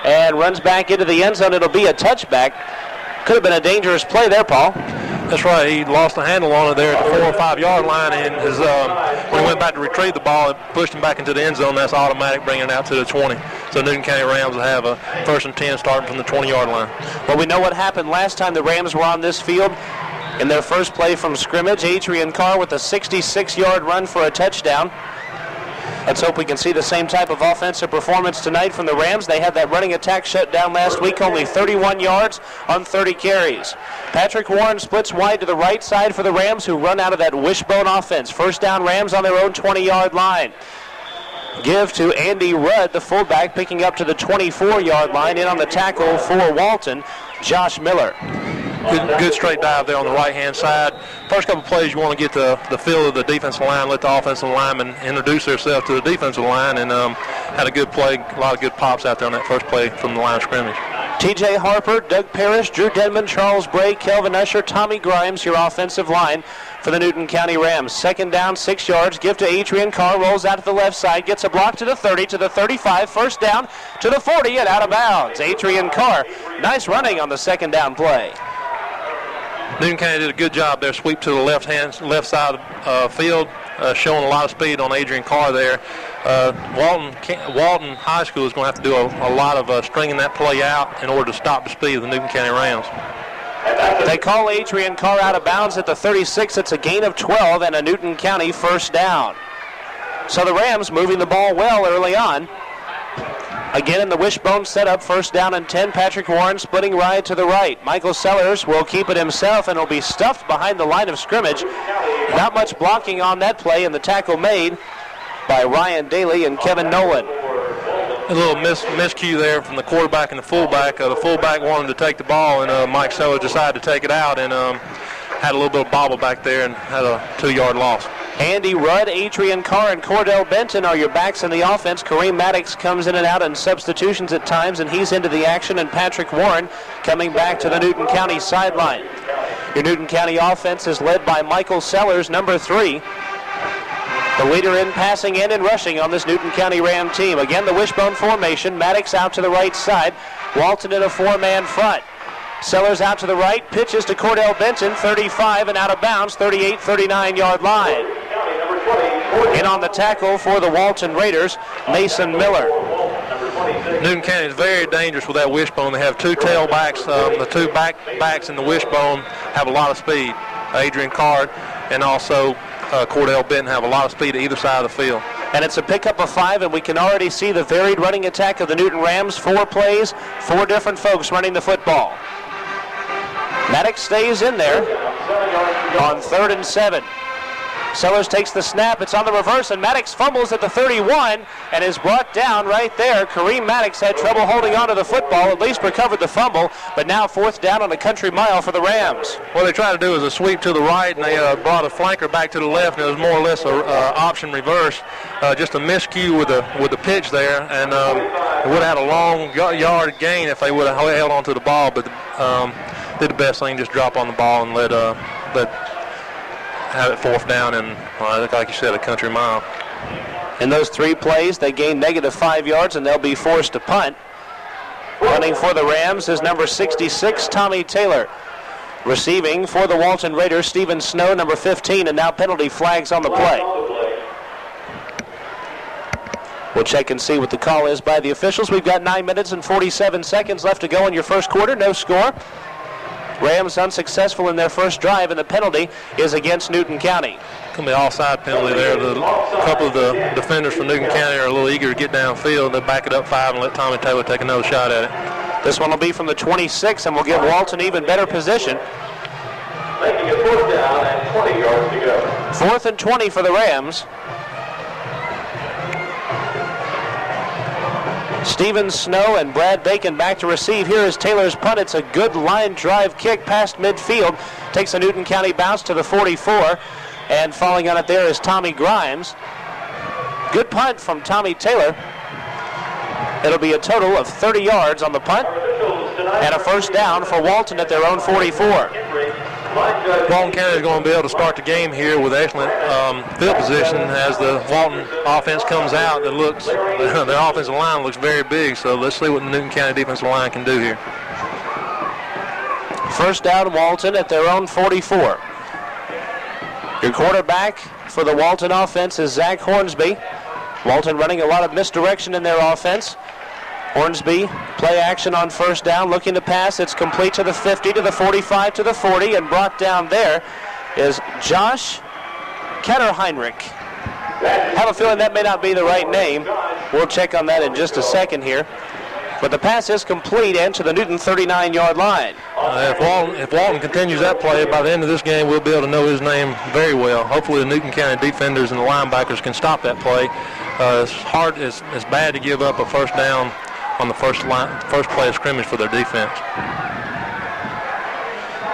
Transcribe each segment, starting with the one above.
and runs back into the end zone. It'll be a touchback. Could have been a dangerous play there, Paul. That's right. He lost the handle on it there at the 4 or 5 yard line, and when he went back to retrieve the ball, it pushed him back into the end zone. That's automatic, bringing it out to the 20. So Newton County Rams will have a 1st and 10 starting from the 20-yard line. Well, we know what happened last time the Rams were on this field. In their first play from scrimmage, Adrian Carr with a 66-yard run for a touchdown. Let's hope we can see the same type of offensive performance tonight from the Rams. They had that running attack shut down last week, only 31 yards on 30 carries. Patrick Warren splits wide to the right side for the Rams, who run out of that wishbone offense. First down, Rams on their own 20-yard line. Give to Andy Rudd, the fullback, picking up to the 24-yard line. In on the tackle for Walton, Josh Miller. Good straight dive there on the right-hand side. First couple plays, you want to get the feel of the defensive line, let the offensive linemen introduce themselves to the defensive line, and had a good play, a lot of good pops out there on that first play from the line of scrimmage. T.J. Harper, Doug Parrish, Drew Denman, Charles Bray, Kelvin Usher, Tommy Grimes, your offensive line for the Newton County Rams. Second down, 6 yards. Give to Adrian Carr, rolls out to the left side, gets a block to the 30, to the 35, first down to the 40, and out of bounds. Adrian Carr, nice running on the second down play. Newton County did a good job there, sweep to the left side of the field, showing a lot of speed on Adrian Carr there. Walton High School is going to have to do a lot of stringing that play out in order to stop the speed of the Newton County Rams. They call Adrian Carr out of bounds at the 36. It's a gain of 12 and a Newton County first down. So the Rams moving the ball well early on. Again in the wishbone setup, first down and 10. Patrick Warren splitting right to the right. Michael Sellers will keep it himself and will be stuffed behind the line of scrimmage. Not much blocking on that play, and the tackle made by Ryan Dailey and Kevin Nolan. A little miscue there from the quarterback and the fullback. The fullback wanted to take the ball, and Mike Sellers decided to take it out, and had a little bit of bobble back there and had a 2-yard loss. Andy Rudd, Adrian Carr, and Cordell Benton are your backs in the offense. Kareem Maddox comes in and out in substitutions at times, and he's into the action, and Patrick Warren coming back to the Newton County sideline. Your Newton County offense is led by Michael Sellers, number 3. The leader in passing and in rushing on this Newton County Ram team. Again, the wishbone formation. Maddox out to the right side. Walton in a 4-man front. Sellers out to the right, pitches to Cordell Benton, 35 and out of bounds, 38, 39-yard line. In on the tackle for the Walton Raiders, Mason Miller. Newton County is very dangerous with that wishbone. They have 2 tailbacks. The 2 backs in the wishbone have a lot of speed. Adrian Carr and also Cordell Benton have a lot of speed at either side of the field. And it's a pickup of 5, and we can already see the varied running attack of the Newton Rams. 4 plays, 4 different folks running the football. Maddox stays in there on 3rd and 7. Sellers takes the snap. It's on the reverse, and Maddox fumbles at the 31 and is brought down right there. Kareem Maddox had trouble holding on to the football, at least recovered the fumble, but now 4th down on a country mile for the Rams. What they tried to do is a sweep to the right, and they brought a flanker back to the left, and it was more or less an option reverse. Just a miscue with the pitch there, and it would have had a long yard gain if they would have held on to the ball, but did the best thing, just drop on the ball and let have it 4th down and, like you said, a country mile. In those 3 plays, they gain negative 5 yards, and they'll be forced to punt. Running for the Rams is number 66, Tommy Taylor. Receiving for the Walton Raiders, Stephen Snow, number 15, and now penalty flags on the play. We'll check and see what the call is by the officials. We've got 9 minutes and 47 seconds left to go in your first quarter. No score. Rams unsuccessful in their first drive, and the penalty is against Newton County. Going to be an offside penalty there. A couple of the defenders from Newton County are a little eager to get downfield. They'll back it up 5 and let Tommy Taylor take another shot at it. This one will be from the 26, and will give Walton even better position. Making it 4th down and 20 yards to go. 4th and 20 for the Rams. Stephen Snow and Brad Bacon back to receive. Here is Taylor's punt. It's a good line drive kick past midfield. Takes a Newton County bounce to the 44. And falling on it there is Tommy Grimes. Good punt from Tommy Taylor. It'll be a total of 30 yards on the punt. And a first down for Walton at their own 44. Walton County is going to be able to start the game here with excellent field position as the Walton offense comes out. Their offensive line looks very big, so let's see what the Newton County defensive line can do here. First down, Walton at their own 44. Your quarterback for the Walton offense is Zach Hornsby. Walton running a lot of misdirection in their offense. Hornsby, play action on first down, looking to pass. It's complete to the 50, to the 45, to the 40, and brought down there is Josh Ketterheinrich. Have a feeling that may not be the right name. We'll check on that in just a second here. But the pass is complete and to the Newton 39-yard line. If Walton continues that play, by the end of this game, we'll be able to know his name very well. Hopefully the Newton County defenders and the linebackers can stop that play. It's bad to give up a first down on the first play of scrimmage for their defense.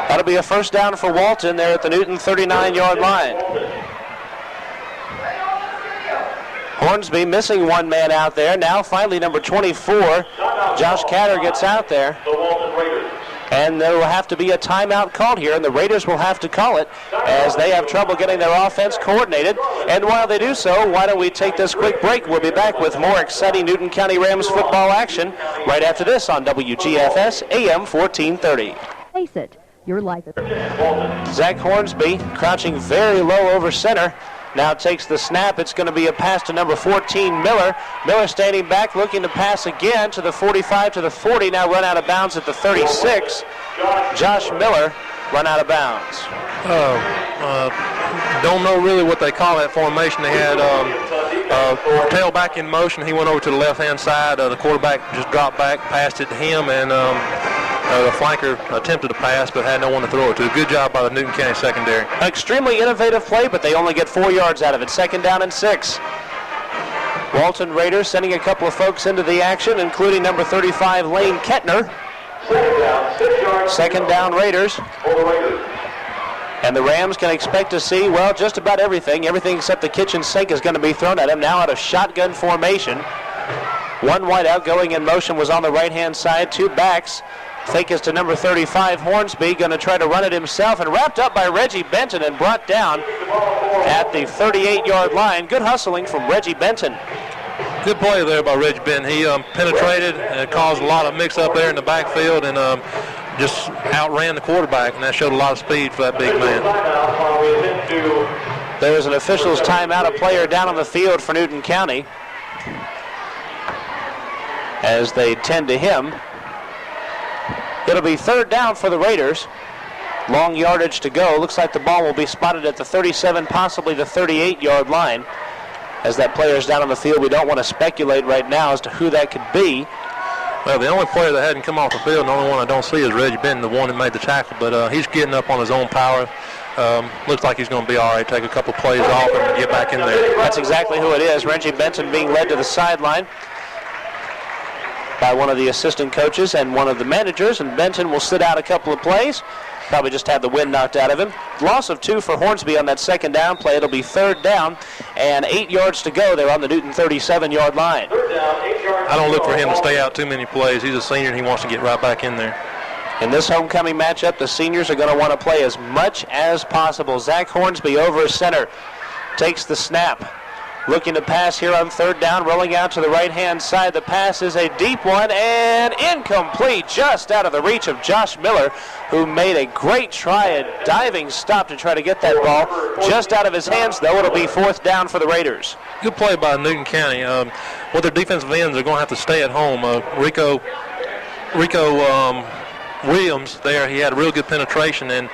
That'll be a first down for Walton there at the Newton 39-yard line. Hornsby missing one man out there. Now finally number 24, Josh Catter, gets out there. And there will have to be a timeout called here, and the Raiders will have to call it as they have trouble getting their offense coordinated. And while they do so, why don't we take this quick break? We'll be back with more exciting Newton County Rams football action right after this on WGFS AM 1430. Face it, your life is... Zach Hornsby crouching very low over center. Now takes the snap. It's going to be a pass to number 14, Miller. Miller standing back, looking to pass again to the 45, to the 40. Now run out of bounds at the 36. Josh Miller run out of bounds. Don't know really what they call that formation. They had tailback in motion. He went over to the left-hand side. The quarterback just dropped back, passed it to him, and the flanker attempted to pass but had no one to throw it to. Good job by the Newton County secondary. Extremely innovative play, but they only get 4 yards out of it. Second down and 6. Walton Raiders sending a couple of folks into the action, including number 35, Lane Kettner. Second down Raiders. And the Rams can expect to see, well, just about everything. Everything except the kitchen sink is going to be thrown at him. Now out of shotgun formation. One wideout going in motion was on the right-hand side. Two backs. Fake is to number 35, Hornsby, going to try to run it himself, and wrapped up by Reggie Benton and brought down at the 38-yard line. Good hustling from Reggie Benton. Good play there by Reggie Benton. He penetrated and caused a lot of mix-up there in the backfield and just outran the quarterback, and that showed a lot of speed for that big man. There is an official's timeout, a player down on the field for Newton County as they tend to him. It'll be third down for the Raiders. Long yardage to go. Looks like the ball will be spotted at the 37, possibly the 38-yard line. As that player is down on the field, we don't want to speculate right now as to who that could be. Well, the only player that hadn't come off the field, and the only one I don't see is Reggie Benton, the one that made the tackle. But he's getting up on his own power. Looks like he's going to be all right. Take a couple plays off and get back in there. That's exactly who it is. Reggie Benton being led to the sideline by one of the assistant coaches and one of the managers, and Benton will sit out a couple of plays. Probably just had the wind knocked out of him. Loss of 2 for Hornsby on that second down play. It'll be third down and 8 yards to go there on the Newton 37-yard line. I don't look for him to stay out too many plays. He's a senior and he wants to get right back in there. In this homecoming matchup, the seniors are going to want to play as much as possible. Zach Hornsby over center takes the snap. Looking to pass here on third down, rolling out to the right-hand side. The pass is a deep one and incomplete, just out of the reach of Josh Miller, who made a great try, a diving stop to try to get that ball. Just out of his hands, though. It'll be fourth down for the Raiders. Good play by Newton County. Well, their defensive ends are going to have to stay at home. Rico Williams there, he had a real good penetration and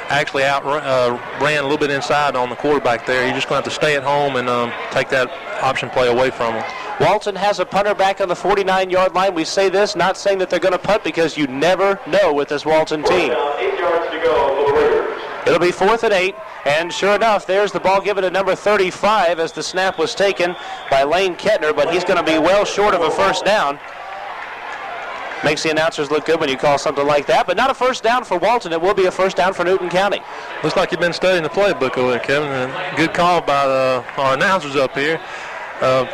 actually ran a little bit inside on the quarterback there. He's just going to have to stay at home and take that option play away from him. Walton has a punter back on the 49-yard line. We say this, not saying that they're going to punt, because you never know with this Walton team. 8 yards to go for the Raiders. It'll be 4th and 8, and sure enough, there's the ball given to number 35 as the snap was taken by Lane Kettner, but he's going to be well short of a first down. Makes the announcers look good when you call something like that, but not a first down for Walton. It will be a first down for Newton County. Looks like you've been studying the playbook over there, Kevin. And good call by our announcers up here. Kind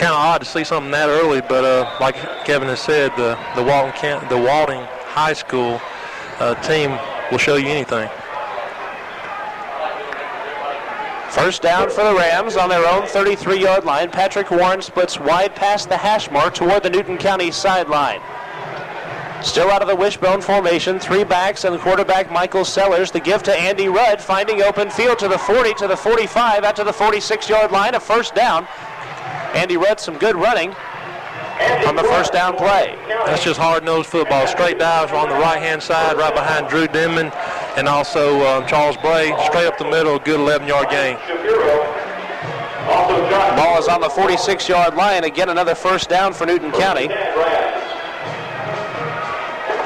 of odd to see something that early, but like Kevin has said, the Walton High School team will show you anything. First down for the Rams on their own 33-yard line. Patrick Warren splits wide past the hash mark toward the Newton County sideline. Still out of the wishbone formation, 3 backs and quarterback Michael Sellers. The give to Andy Rudd, finding open field to the 40, to the 45, out to the 46-yard line, a first down. Andy Rudd, some good running on the first down play. That's just hard-nosed football. Straight dives on the right-hand side, right behind Drew Denman, and also Charles Bray, straight up the middle, good 11-yard gain. Ball is on the 46-yard line. Again, another first down for Newton County.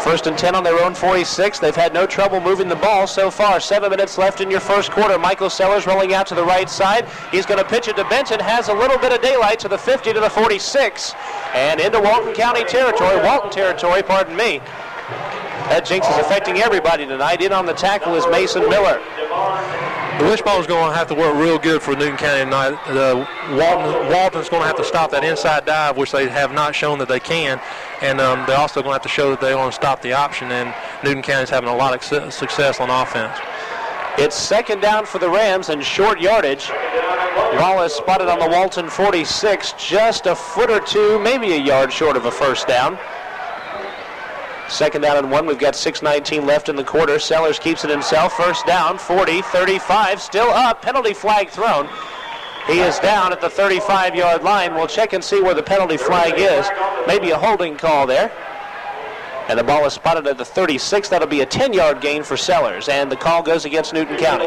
First and 10 on their own 46. They've had no trouble moving the ball so far. 7 minutes left in your first quarter. Michael Sellers rolling out to the right side. He's going to pitch it to Benton. Has a little bit of daylight to the 50, to the 46, and into Walton County territory. Pardon me. That jinx is affecting everybody tonight. In on the tackle is Mason Miller. The wishbone's going to have to work real good for Newton County tonight. Walton's going to have to stop that inside dive, which they have not shown that they can. And they're also going to have to show that they want to stop the option. And Newton County's having a lot of success on offense. It's second down for the Rams and short yardage. Ball is spotted on the Walton 46, just a foot or two, maybe a yard short of a first down. Second down and 1. We've got 6:19 left in the quarter. Sellers keeps it himself. First down, 40, 35, still up. Penalty flag thrown. He is down at the 35-yard line. We'll check and see where the penalty flag is. Maybe a holding call there. And the ball is spotted at the 36. That'll be a 10-yard gain for Sellers. And the call goes against Newton County.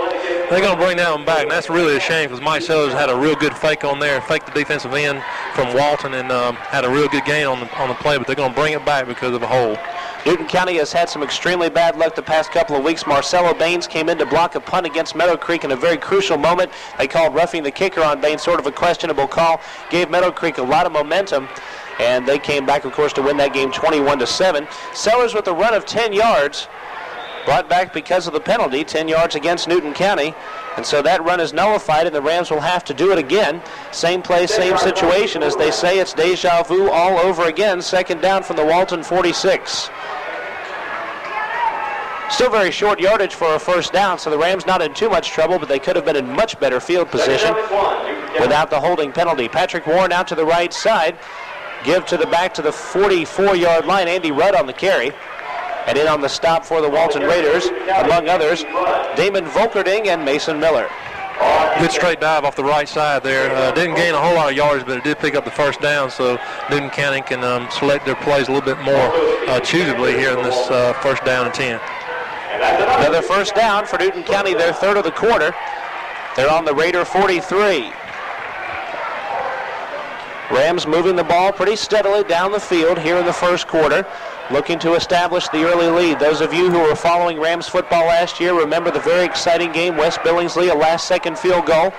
They're going to bring that one back, and that's really a shame because Mike Sellers had a real good fake on there, faked the defensive end from Walton, and had a real good gain on the play, but they're going to bring it back because of a hole. Newton County has had some extremely bad luck the past couple of weeks. Marcelo Baines came in to block a punt against Meadow Creek in a very crucial moment. They called roughing the kicker on Baines, sort of a questionable call. Gave Meadow Creek a lot of momentum, and they came back, of course, to win that game 21-7. Sellers with a run of 10 yards, brought back because of the penalty, 10 yards against Newton County. And so that run is nullified, and the Rams will have to do it again. Same play, same situation. As they say, it's deja vu all over again. Second down from the Walton 46. Still very short yardage for a first down, so the Rams not in too much trouble, but they could have been in much better field position without the holding penalty. Patrick Warren out to the right side. Give to the back to the 44-yard line. Andy Rudd on the carry. And in on the stop for the Walton Raiders, among others, Damon Volkerding and Mason Miller. Good straight dive off the right side there. Didn't gain a whole lot of yards, but it did pick up the first down, so Newton County can select their plays a little bit more choosibly here in this first down and 10. Another first down for Newton County, their third of the quarter. They're on the Raider 43. Rams moving the ball pretty steadily down the field here in the first quarter, looking to establish the early lead. Those of you who were following Rams football last year remember the very exciting game, West Billingsley, a last-second field goal.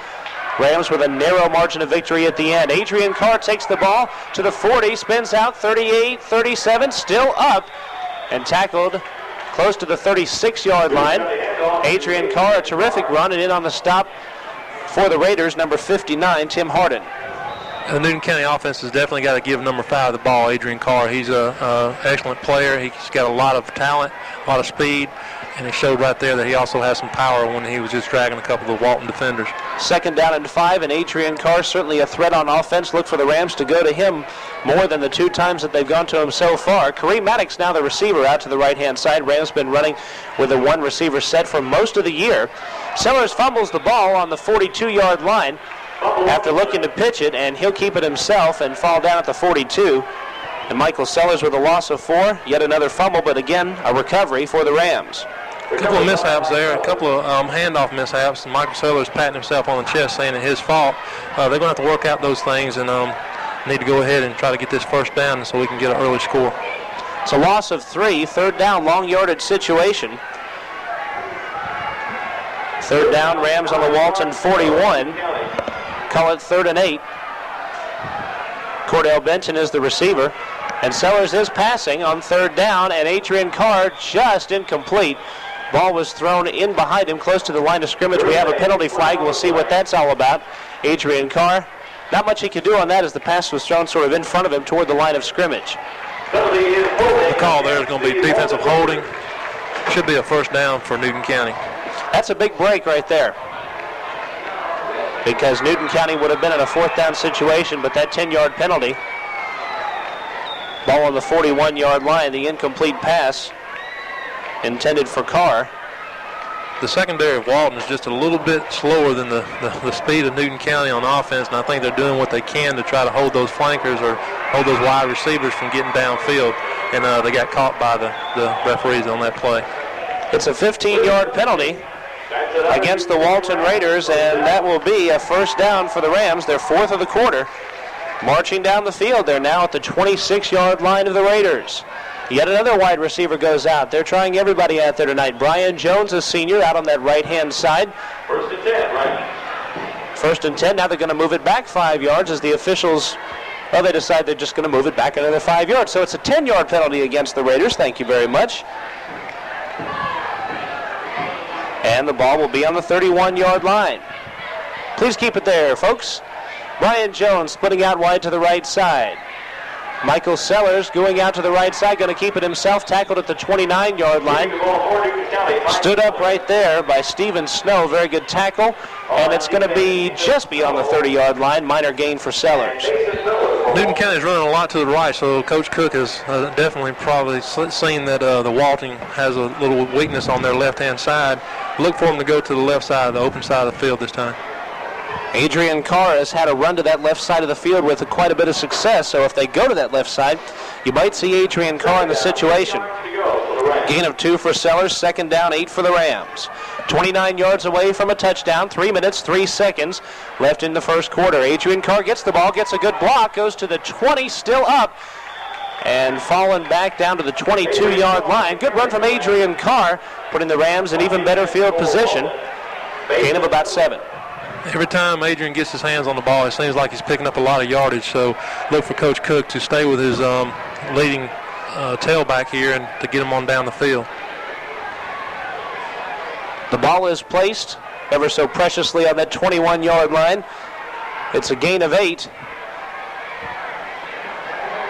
Rams with a narrow margin of victory at the end. Adrian Carr takes the ball to the 40, spins out, 38, 37, still up, and tackled close to the 36-yard line. Adrian Carr, a terrific run, and in on the stop for the Raiders, number 59, Tim Harden. The Newton County offense has definitely got to give number 5 the ball, Adrian Carr. He's an excellent player. He's got a lot of talent, a lot of speed, and it showed right there that he also has some power when he was just dragging a couple of the Walton defenders. Second down and 5, and Adrian Carr certainly a threat on offense. Look for the Rams to go to him more than the 2 times that they've gone to him so far. Kareem Maddox now the receiver out to the right-hand side. Rams been running with a 1-receiver set for most of the year. Sellers fumbles the ball on the 42-yard line after looking to pitch it, and he'll keep it himself and fall down at the 42. And Michael Sellers with a loss of 4, yet another fumble, but again, a recovery for the Rams. A couple of mishaps there, a couple of handoff mishaps, and Michael Sellers patting himself on the chest saying it's his fault. They're going to have to work out those things and need to go ahead and try to get this first down so we can get an early score. It's a loss of 3, third down, long yardage situation. Third down, Rams on the Walton 41. Call it 3rd and 8. Cordell Benton is the receiver, and Sellers is passing on third down, and Adrian Carr just incomplete. Ball was thrown in behind him close to the line of scrimmage. We have a penalty flag. We'll see what that's all about. Adrian Carr, not much he could do on that as the pass was thrown sort of in front of him toward the line of scrimmage. The call there is going to be defensive holding. Should be a first down for Newton County. That's a big break right there. because Newton County would have been in a 4th down situation, but that 10-yard penalty. Ball on the 41-yard line, the incomplete pass intended for Carr. The secondary of Walton is just a little bit slower than the speed of Newton County on offense, and I think they're doing what they can to try to hold those flankers or hold those wide receivers from getting downfield, and they got caught by the referees on that play. It's a 15-yard penalty against the Walton Raiders, and that will be a 1st down for the Rams, their 4th of the quarter. Marching down the field, they're now at the 26-yard line of the Raiders. Yet another wide receiver goes out. They're trying everybody out there tonight. Brian Jones, a senior, out on that right-hand side. 1st and 10, right? 1st and 10. Now they're going to move it back 5 yards as the officials, well, they decide they're just going to move it back another 5 yards. So it's a 10-yard penalty against the Raiders. Thank you very much. And the ball will be on the 31-yard line. Please keep it there, folks. Brian Jones splitting out wide to the right side. Michael Sellers going out to the right side, going to keep it himself, tackled at the 29-yard line. Stood up right there by Stephen Snow, very good tackle, and it's going to be just beyond the 30-yard line, minor gain for Sellers. Newton County is running a lot to the right, so Coach Cook has definitely probably seen that the Walton has a little weakness on their left-hand side. Look for them to go to the left side, the open side of the field this time. Adrian Carr has had a run to that left side of the field with quite a bit of success, so if they go to that left side, you might see Adrian Carr in the situation. Gain of 2 for Sellers, 2nd down, 8 for the Rams. 29 yards away from a touchdown, 3 minutes, 3 seconds left in the 1st quarter. Adrian Carr gets the ball, gets a good block, goes to the 20, still up, and fallen back down to the 22-yard line. Good run from Adrian Carr, putting the Rams in even better field position. Gain of about 7. Every time Adrian gets his hands on the ball, it seems like he's picking up a lot of yardage, so look for Coach Cook to stay with his leading tailback here and to get him on down the field. The ball is placed ever so preciously on that 21-yard line. It's a gain of 8.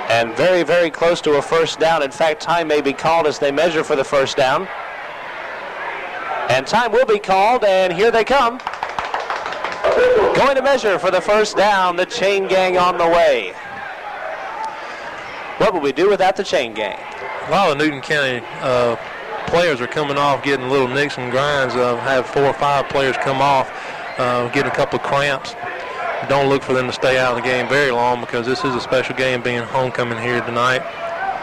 And very, very close to a 1st down. In fact, time may be called as they measure for the 1st down. And time will be called, and here they come. Going to measure for the 1st down, the chain gang on the way. What will we do without the chain gang? A lot of Newton County players are coming off getting little nicks and grinds. Have 4 or 5 players come off, getting a couple of cramps. Don't look for them to stay out of the game very long because this is a special game being homecoming here tonight.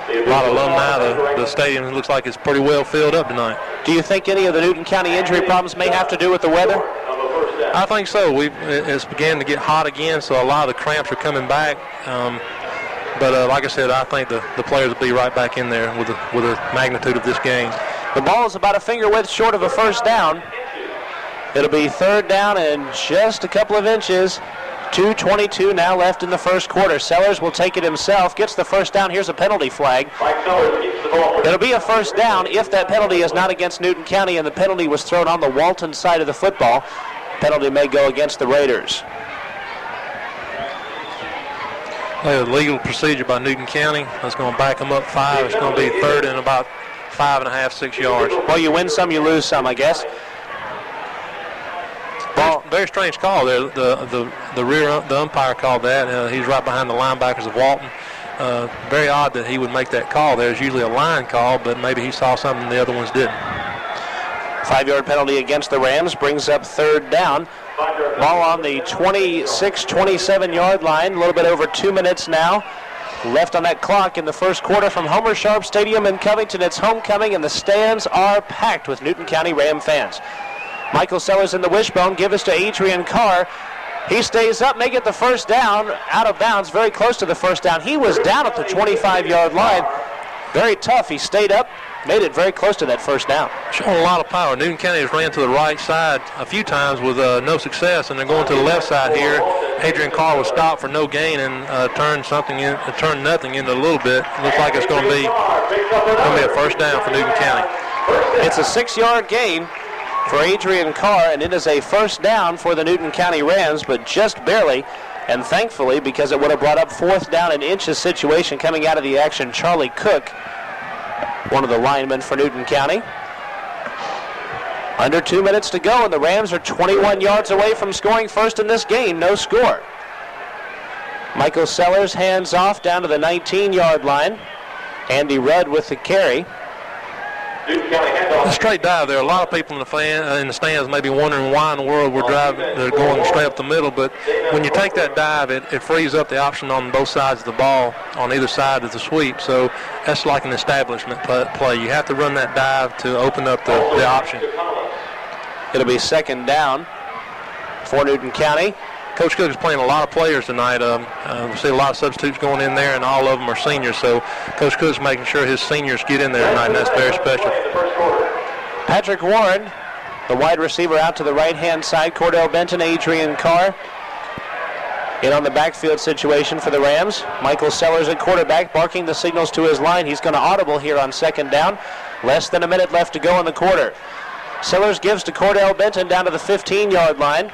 A lot of alumni. The stadium looks like it's pretty well filled up tonight. Do you think any of the Newton County injury problems may have to do with the weather? I think so. It's beginning to get hot again, so a lot of the cramps are coming back. But like I said, I think the players will be right back in there with the magnitude of this game. The ball is about a finger width short of a 1st down. It'll be 3rd down and just a couple of inches. 2:22 now left in the 1st quarter. Sellers will take it himself, gets the 1st down. Here's a penalty flag. It'll be a 1st down if that penalty is not against Newton County and the penalty was thrown on the Walton side of the football. Penalty may go against the Raiders. A legal procedure by Newton County. That's going to back them up 5. It's going to be 3rd and about 5.5, 6 yards. Well, you win some, you lose some, I guess. Well, very strange call there. The umpire called that. He's right behind the linebackers of Walton. Very odd that he would make that call. There's usually a line call, but maybe he saw something the other ones didn't. 5-yard penalty against the Rams brings up 3rd down. Ball on the 26, 27-yard line. A little bit over 2 minutes now left on that clock in the 1st quarter from Homer Sharp Stadium in Covington. It's homecoming, and the stands are packed with Newton County Ram fans. Michael Sellers in the wishbone. Give us to Adrian Carr. He stays up, may get the 1st down, out of bounds, very close to the 1st down. He was down at the 25-yard line. Very tough. He stayed up, made it very close to that 1st down. Showing a lot of power. Newton County has ran to the right side a few times with no success, and they're going to the left side here. Adrian Carr was stopped for no gain and turned nothing into a little bit. Looks like it's going to be a 1st down for Newton County. It's a 6-yard gain for Adrian Carr, and it is a 1st down for the Newton County Rams, but just barely. And thankfully, because it would have brought up 4th down and inches situation coming out of the action, Charlie Cook, one of the linemen for Newton County. Under 2 minutes to go, and the Rams are 21 yards away from scoring first in this game. No score. Michael Sellers hands off down to the 19-yard line. Andy Rudd with the carry. A straight dive there. A lot of people in the stands may be wondering why in the world they're going straight up the middle, but when you take that dive, it frees up the option on both sides of the ball on either side of the sweep. So that's like an establishment play. You have to run that dive to open up the option. It'll be second down for Newton County. Coach Cook is playing a lot of players tonight. We see a lot of substitutes going in there, and all of them are seniors. So Coach Cook's making sure his seniors get in there tonight, and that's very special. Patrick Warren, the wide receiver, out to the right-hand side. Cordell Benton, Adrian Carr in on the backfield situation for the Rams. Michael Sellers at quarterback, barking the signals to his line. He's going to audible here on second down. Less than a minute left to go in the quarter. Sellers gives to Cordell Benton down to the 15-yard line.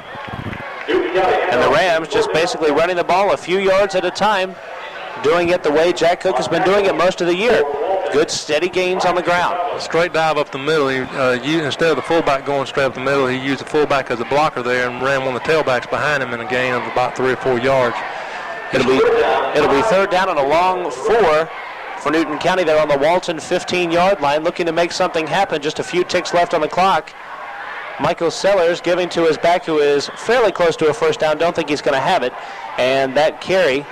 And the Rams just basically running the ball a few yards at a time, doing it the way Jack Cook has been doing it most of the year. Good steady gains on the ground. Straight dive up the middle. Instead of the fullback going straight up the middle, he used the fullback as a blocker there and ran one of the tailbacks behind him in a gain of about 3 or 4 yards. It'll be third down and a long 4 for Newton County. They're on the Walton 15-yard line, looking to make something happen. Just a few ticks left on the clock. Michael Sellers giving to his back, who is fairly close to a first down. Don't think he's going to have it. And that carry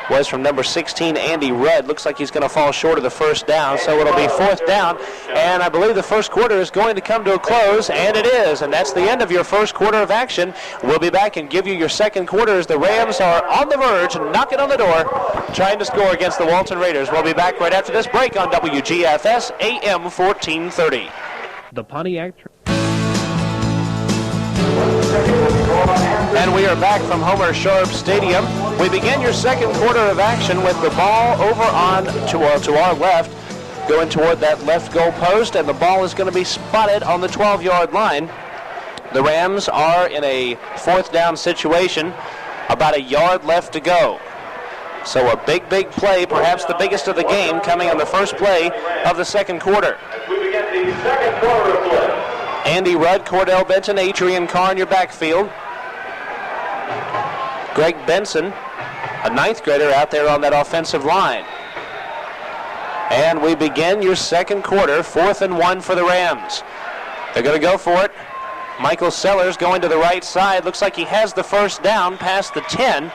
was from number 16, Andy Rudd. Looks like he's going to fall short of the first down, so it'll be fourth down. And I believe the first quarter is going to come to a close, and it is. And that's the end of your first quarter of action. We'll be back and give you your second quarter as the Rams are on the verge, knocking on the door, trying to score against the Walton Raiders. We'll be back right after this break on WGFS AM 1430. The Pontiac. And we are back from Homer Sharp Stadium. We begin your second quarter of action with the ball over on to our left, going toward that left goal post, and the ball is going to be spotted on the 12-yard line. The Rams are in a fourth down situation, about a yard left to go. So a big play, perhaps the biggest of the game, coming on the first play of the second quarter. We begin the second quarter of play. Andy Rudd, Cordell Benton, Adrian Carr in your backfield. Greg Benson, a ninth grader, out there on that offensive line. And we begin your second quarter, 4th and 1 for the Rams. They're going to go for it. Michael Sellers going to the right side. Looks like he has the first down past the 10.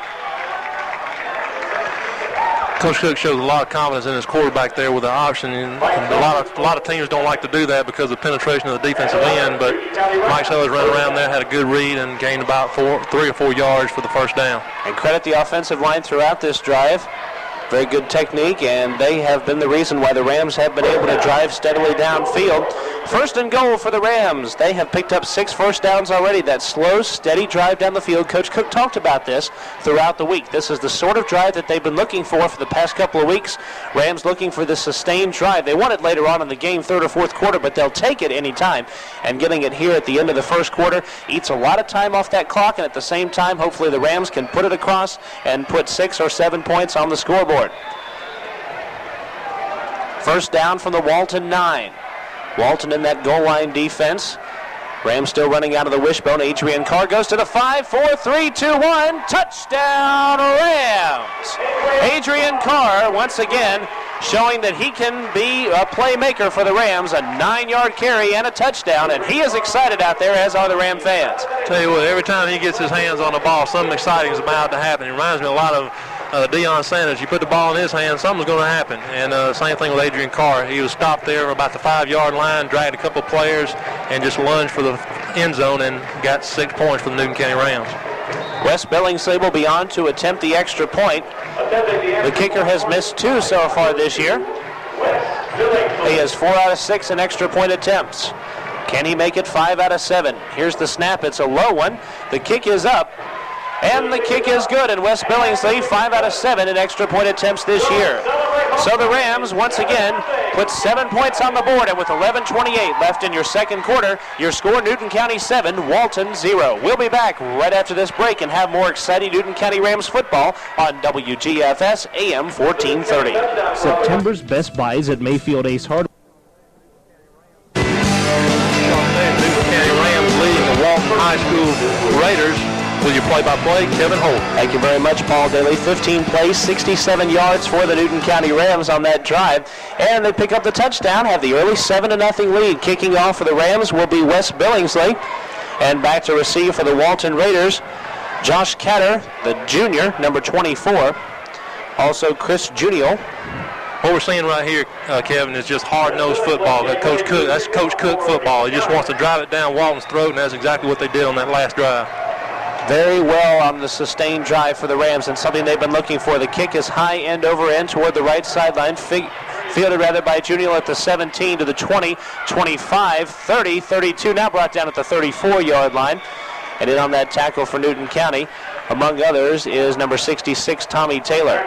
Coach Cook shows a lot of confidence in his quarterback there with the option. And a lot of teams don't like to do that because of the penetration of the defensive end, but Mike Sellers ran around there, had a good read, and gained about 3 or 4 yards for the first down. And credit the offensive line throughout this drive. Very good technique, and they have been the reason why the Rams have been able to drive steadily downfield. First and goal for the Rams. They have picked up 6 first downs already. That slow, steady drive down the field. Coach Cook talked about this throughout the week. This is the sort of drive that they've been looking for the past couple of weeks. Rams looking for the sustained drive. They want it later on in the game, third or fourth quarter, but they'll take it any time. And getting it here at the end of the first quarter eats a lot of time off that clock, and at the same time, hopefully the Rams can put it across and put 6 or 7 points on the scoreboard. First down from the Walton 9. Walton in that goal line defense. Rams still running out of the wishbone. Adrian Carr goes to the 5, 4, 3, 2, 1. Touchdown Rams! Adrian Carr once again showing that he can be a playmaker for the Rams. A 9-yard carry and a touchdown, and he is excited out there, as are the Ram fans. Tell you what, every time he gets his hands on the ball, something exciting is about to happen. It reminds me a lot of Deion Sanders. You put the ball in his hands, something's going to happen. And same thing with Adrian Carr. He was stopped there about the 5-yard line, dragged a couple of players, and just lunged for the end zone and got 6 points for the Newton County Rams. Wes Billingsley will be on to attempt the extra point. The kicker has missed 2 so far this year. He has 4 out of 6 in extra point attempts. Can he make it 5 out of 7? Here's the snap. It's a low one. The kick is up. And the kick is good, and Wes Billingsley 5 out of 7 in extra point attempts this year. So the Rams once again put 7 points on the board, and with 11:28 left in your second quarter, your score Newton County 7, Walton 0. We'll be back right after this break and have more exciting Newton County Rams football on WGFS AM 1430. September's best buys at Mayfield Ace Hardware. Newton County Kevin Holden. Thank you very much, Paul Dailey. 15 plays, 67 yards for the Newton County Rams on that drive. And they pick up the touchdown, have the early 7-0 lead. Kicking off for the Rams will be Wes Billingsley. And back to receive for the Walton Raiders, Josh Catter, the junior, number 24. Also Chris Junial. What we're seeing right here, Kevin, is just hard-nosed football. That's Coach Cook football. He just wants to drive it down Walton's throat, and that's exactly what they did on that last drive. Very well on the sustained drive for the Rams, and something they've been looking for. The kick is high end over end toward the right sideline, fielded rather by Junior at the 17 to the 20, 25, 30, 32, now brought down at the 34-yard line. And in on that tackle for Newton County, among others, is number 66, Tommy Taylor.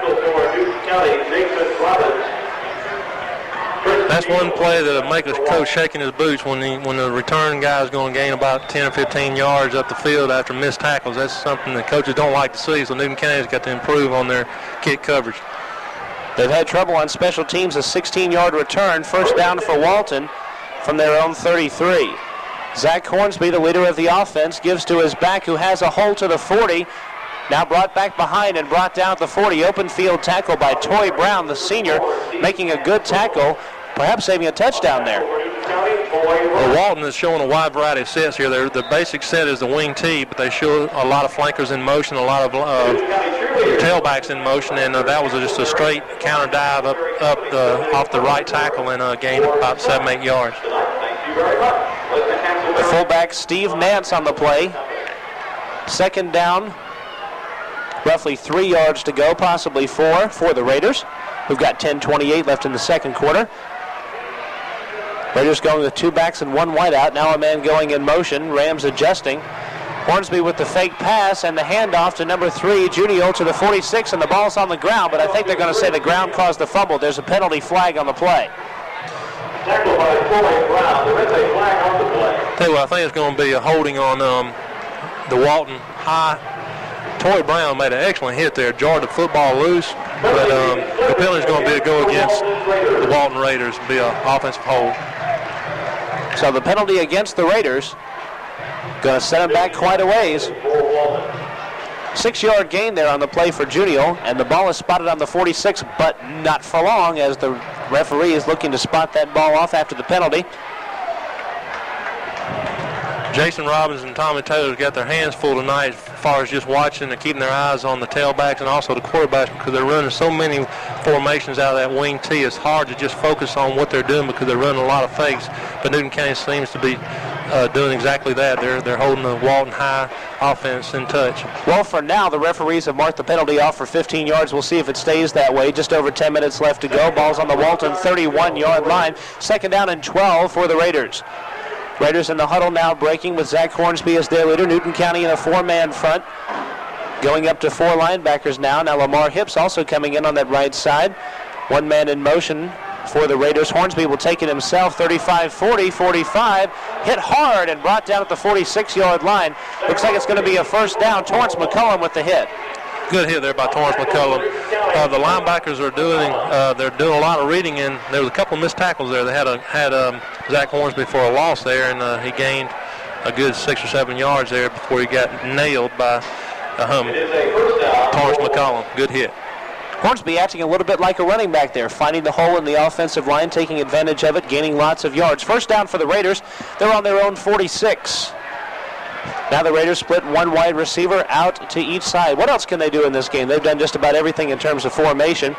That's one play that'll make a coach shaking his boots when the return guy is going to gain about 10 or 15 yards up the field after missed tackles. That's something that coaches don't like to see, so Newton County's got to improve on their kick coverage. They've had trouble on special teams, a 16-yard return, first down for Walton from their own 33. Zach Hornsby, the leader of the offense, gives to his back, who has a hole to the 40. Now brought back behind and brought down at the 40. Open field tackle by Toy Brown, the senior, making a good tackle, perhaps saving a touchdown there. Well, Walton is showing a wide variety of sets here. The basic set is the wing tee, but they show a lot of flankers in motion, a lot of tailbacks in motion, and that was just a straight counter dive off the right tackle and gained about 7-8 yards. The fullback Steve Nance on the play. Second down, roughly 3 yards to go, possibly 4 for the Raiders, who've got 10:28 left in the second quarter. Raiders going with 2 backs and 1 wideout. Now a man going in motion. Rams adjusting. Hornsby with the fake pass and the handoff to number 3, Junio, to the 46, and the ball's on the ground, but I think they're going to say the ground caused the fumble. There's a penalty flag on the play. Tackled by Toy Brown. There is a flag on the play. Tell you what, I think it's going to be a holding on the Walton high. Toy Brown made an excellent hit there, jarred the football loose, but the penalty is going to be a go against the Walton Raiders and be an offensive hold. So the penalty against the Raiders, going to set him back quite a ways. 6-yard gain there on the play for Junio, and the ball is spotted on the 46, but not for long, as the referee is looking to spot that ball off after the penalty. Jason Robbins and Tommy Taylor got their hands full tonight as far as just watching and keeping their eyes on the tailbacks and also the quarterbacks, because they're running so many formations out of that wing tee. It's hard to just focus on what they're doing because they're running a lot of fakes. But Newton County seems to be doing exactly that. They're holding the Walton High offense in touch. Well, for now, the referees have marked the penalty off for 15 yards. We'll see if it stays that way. Just over 10 minutes left to go. Ball's on the Walton 31-yard line. Second down and 12 for the Raiders. Raiders in the huddle now, breaking with Zach Hornsby as their leader. Newton County in a 4-man front. Going up to 4 linebackers now. Now Lamar Hips also coming in on that right side. 1 man in motion for the Raiders. Hornsby will take it himself. 35, 40, 45. Hit hard and brought down at the 46-yard line. Looks like it's going to be a first down. Torrance McCullum with the hit. Good hit there by Torrance McCullum. The linebackers are doing a lot of reading, and there was a couple of missed tackles there. They had Zach Hornsby for a loss there, and he gained a good 6 or 7 yards there before he got nailed by Torrance McCullum. Good hit. Hornsby acting a little bit like a running back there, finding the hole in the offensive line, taking advantage of it, gaining lots of yards. First down for the Raiders. They're on their own 46. Now the Raiders split 1 wide receiver out to each side. What else can they do in this game? They've done just about everything in terms of formation.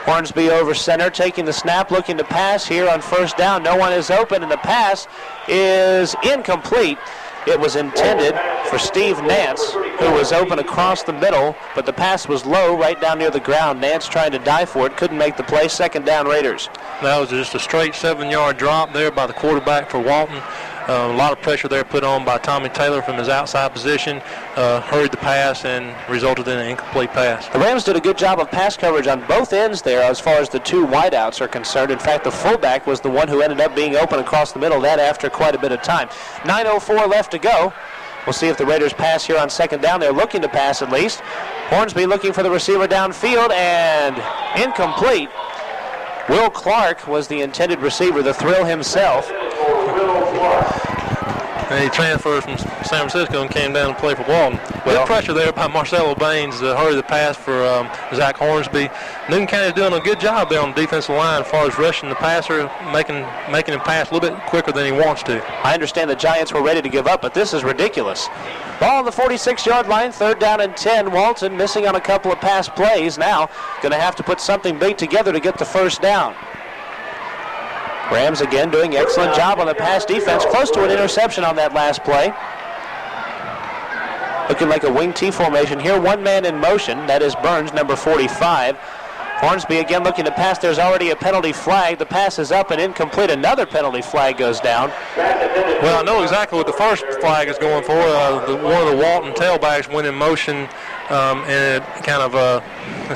Hornsby over center, taking the snap, looking to pass here on first down. No one is open, and the pass is incomplete. It was intended for Steve Nance, who was open across the middle, but the pass was low right down near the ground. Nance trying to dive for it, couldn't make the play. Second down, Raiders. That was just a straight 7-yard drop there by the quarterback for Walton. A lot of pressure there put on by Tommy Taylor from his outside position, hurried the pass and resulted in an incomplete pass. The Rams did a good job of pass coverage on both ends there as far as the 2 wideouts are concerned. In fact, the fullback was the one who ended up being open across the middle, that after quite a bit of time. 9:04 left to go. We'll see if the Raiders pass here on second down. They're looking to pass at least. Hornsby looking for the receiver downfield, and incomplete. Will Clark was the intended receiver, the Thrill himself. and he transferred from San Francisco and came down to play for Walton. Good pressure there by Marcelo Baines to hurry the pass for Zach Hornsby. Newton County is doing a good job there on the defensive line as far as rushing the passer, making him pass a little bit quicker than he wants to. I understand the Giants were ready to give up, but this is ridiculous. Ball on the 46-yard line, 3rd down and 10. Walton missing on a couple of pass plays. Now going to have to put something big together to get the first down. Rams again doing excellent job on the pass defense. Close to an interception on that last play. Looking like a wing T formation here. One man in motion. That is Burns, number 45. Hornsby again looking to pass. There's already a penalty flag. The pass is up and incomplete. Another penalty flag goes down. Well, I know exactly what the first flag is going for. One of the Walton tailbacks went in motion and it kind of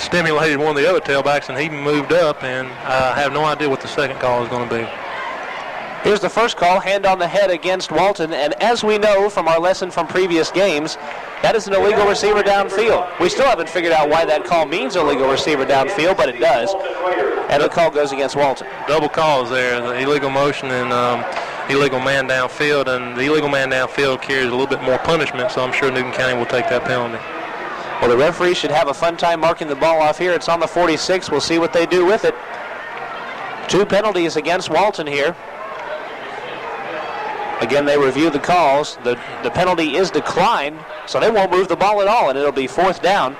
stimulated one of the other tailbacks, and he moved up, and I have no idea what the second call is going to be. Here's the first call, hand on the head against Walton, and as we know from our lesson from previous games, that is an illegal receiver downfield. We still haven't figured out why that call means illegal receiver downfield, but it does, and the call goes against Walton. Double calls there, the illegal motion and illegal man downfield, and the illegal man downfield carries a little bit more punishment, so I'm sure Newton County will take that penalty. Well, the referee should have a fun time marking the ball off here. It's on the 46. We'll see what they do with it. 2 penalties against Walton here. Again, they review the calls. The penalty is declined, so they won't move the ball at all, and it'll be 4th down.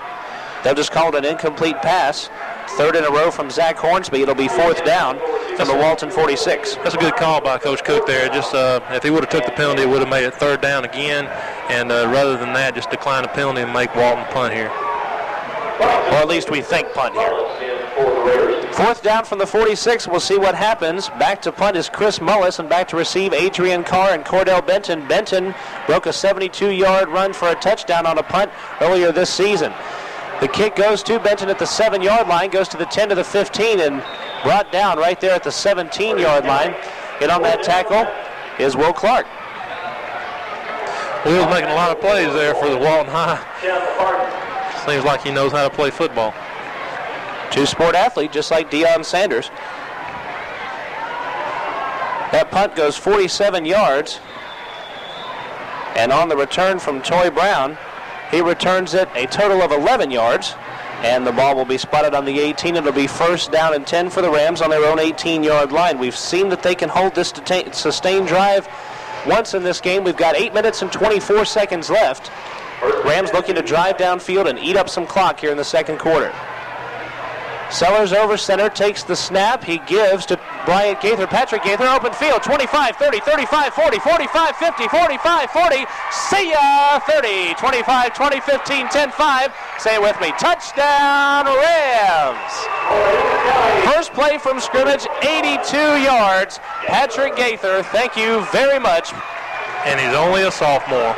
They'll just call it an incomplete pass. 3rd in a row from Zach Hornsby. It'll be 4th down from the Walton 46. That's a good call by Coach Cook there. Just if he would have took the penalty, it would have made it 3rd down again. And rather than that, just decline the penalty and make Walton punt here. Or at least we think punt here. 4th down from the 46. We'll see what happens. Back to punt is Chris Mullis, and back to receive Adrian Carr and Cordell Benton. Benton broke a 72-yard run for a touchdown on a punt earlier this season. The kick goes to Benton at the 7-yard line, goes to the 10 to the 15, and brought down right there at the 17-yard line. In on that tackle is Will Clark. Will's making a lot of plays there for the Walton High. Seems like he knows how to play football. 2-sport athlete, just like Deion Sanders. That punt goes 47 yards. And on the return from Toy Brown, he returns it a total of 11 yards. And the ball will be spotted on the 18. It'll be 1st down and 10 for the Rams on their own 18-yard line. We've seen that they can hold this sustained drive once in this game. We've got 8 minutes and 24 seconds left. Rams looking to drive downfield and eat up some clock here in the second quarter. Sellers over center, takes the snap. He gives to Bryant Gaither. Patrick Gaither, open field, 25, 30, 35, 40, 45, 50, 45, 40. See ya, 30, 25, 20, 15, 10, 5. Say it with me. Touchdown, Rams. First play from scrimmage, 82 yards. Patrick Gaither, thank you very much. And he's only a sophomore.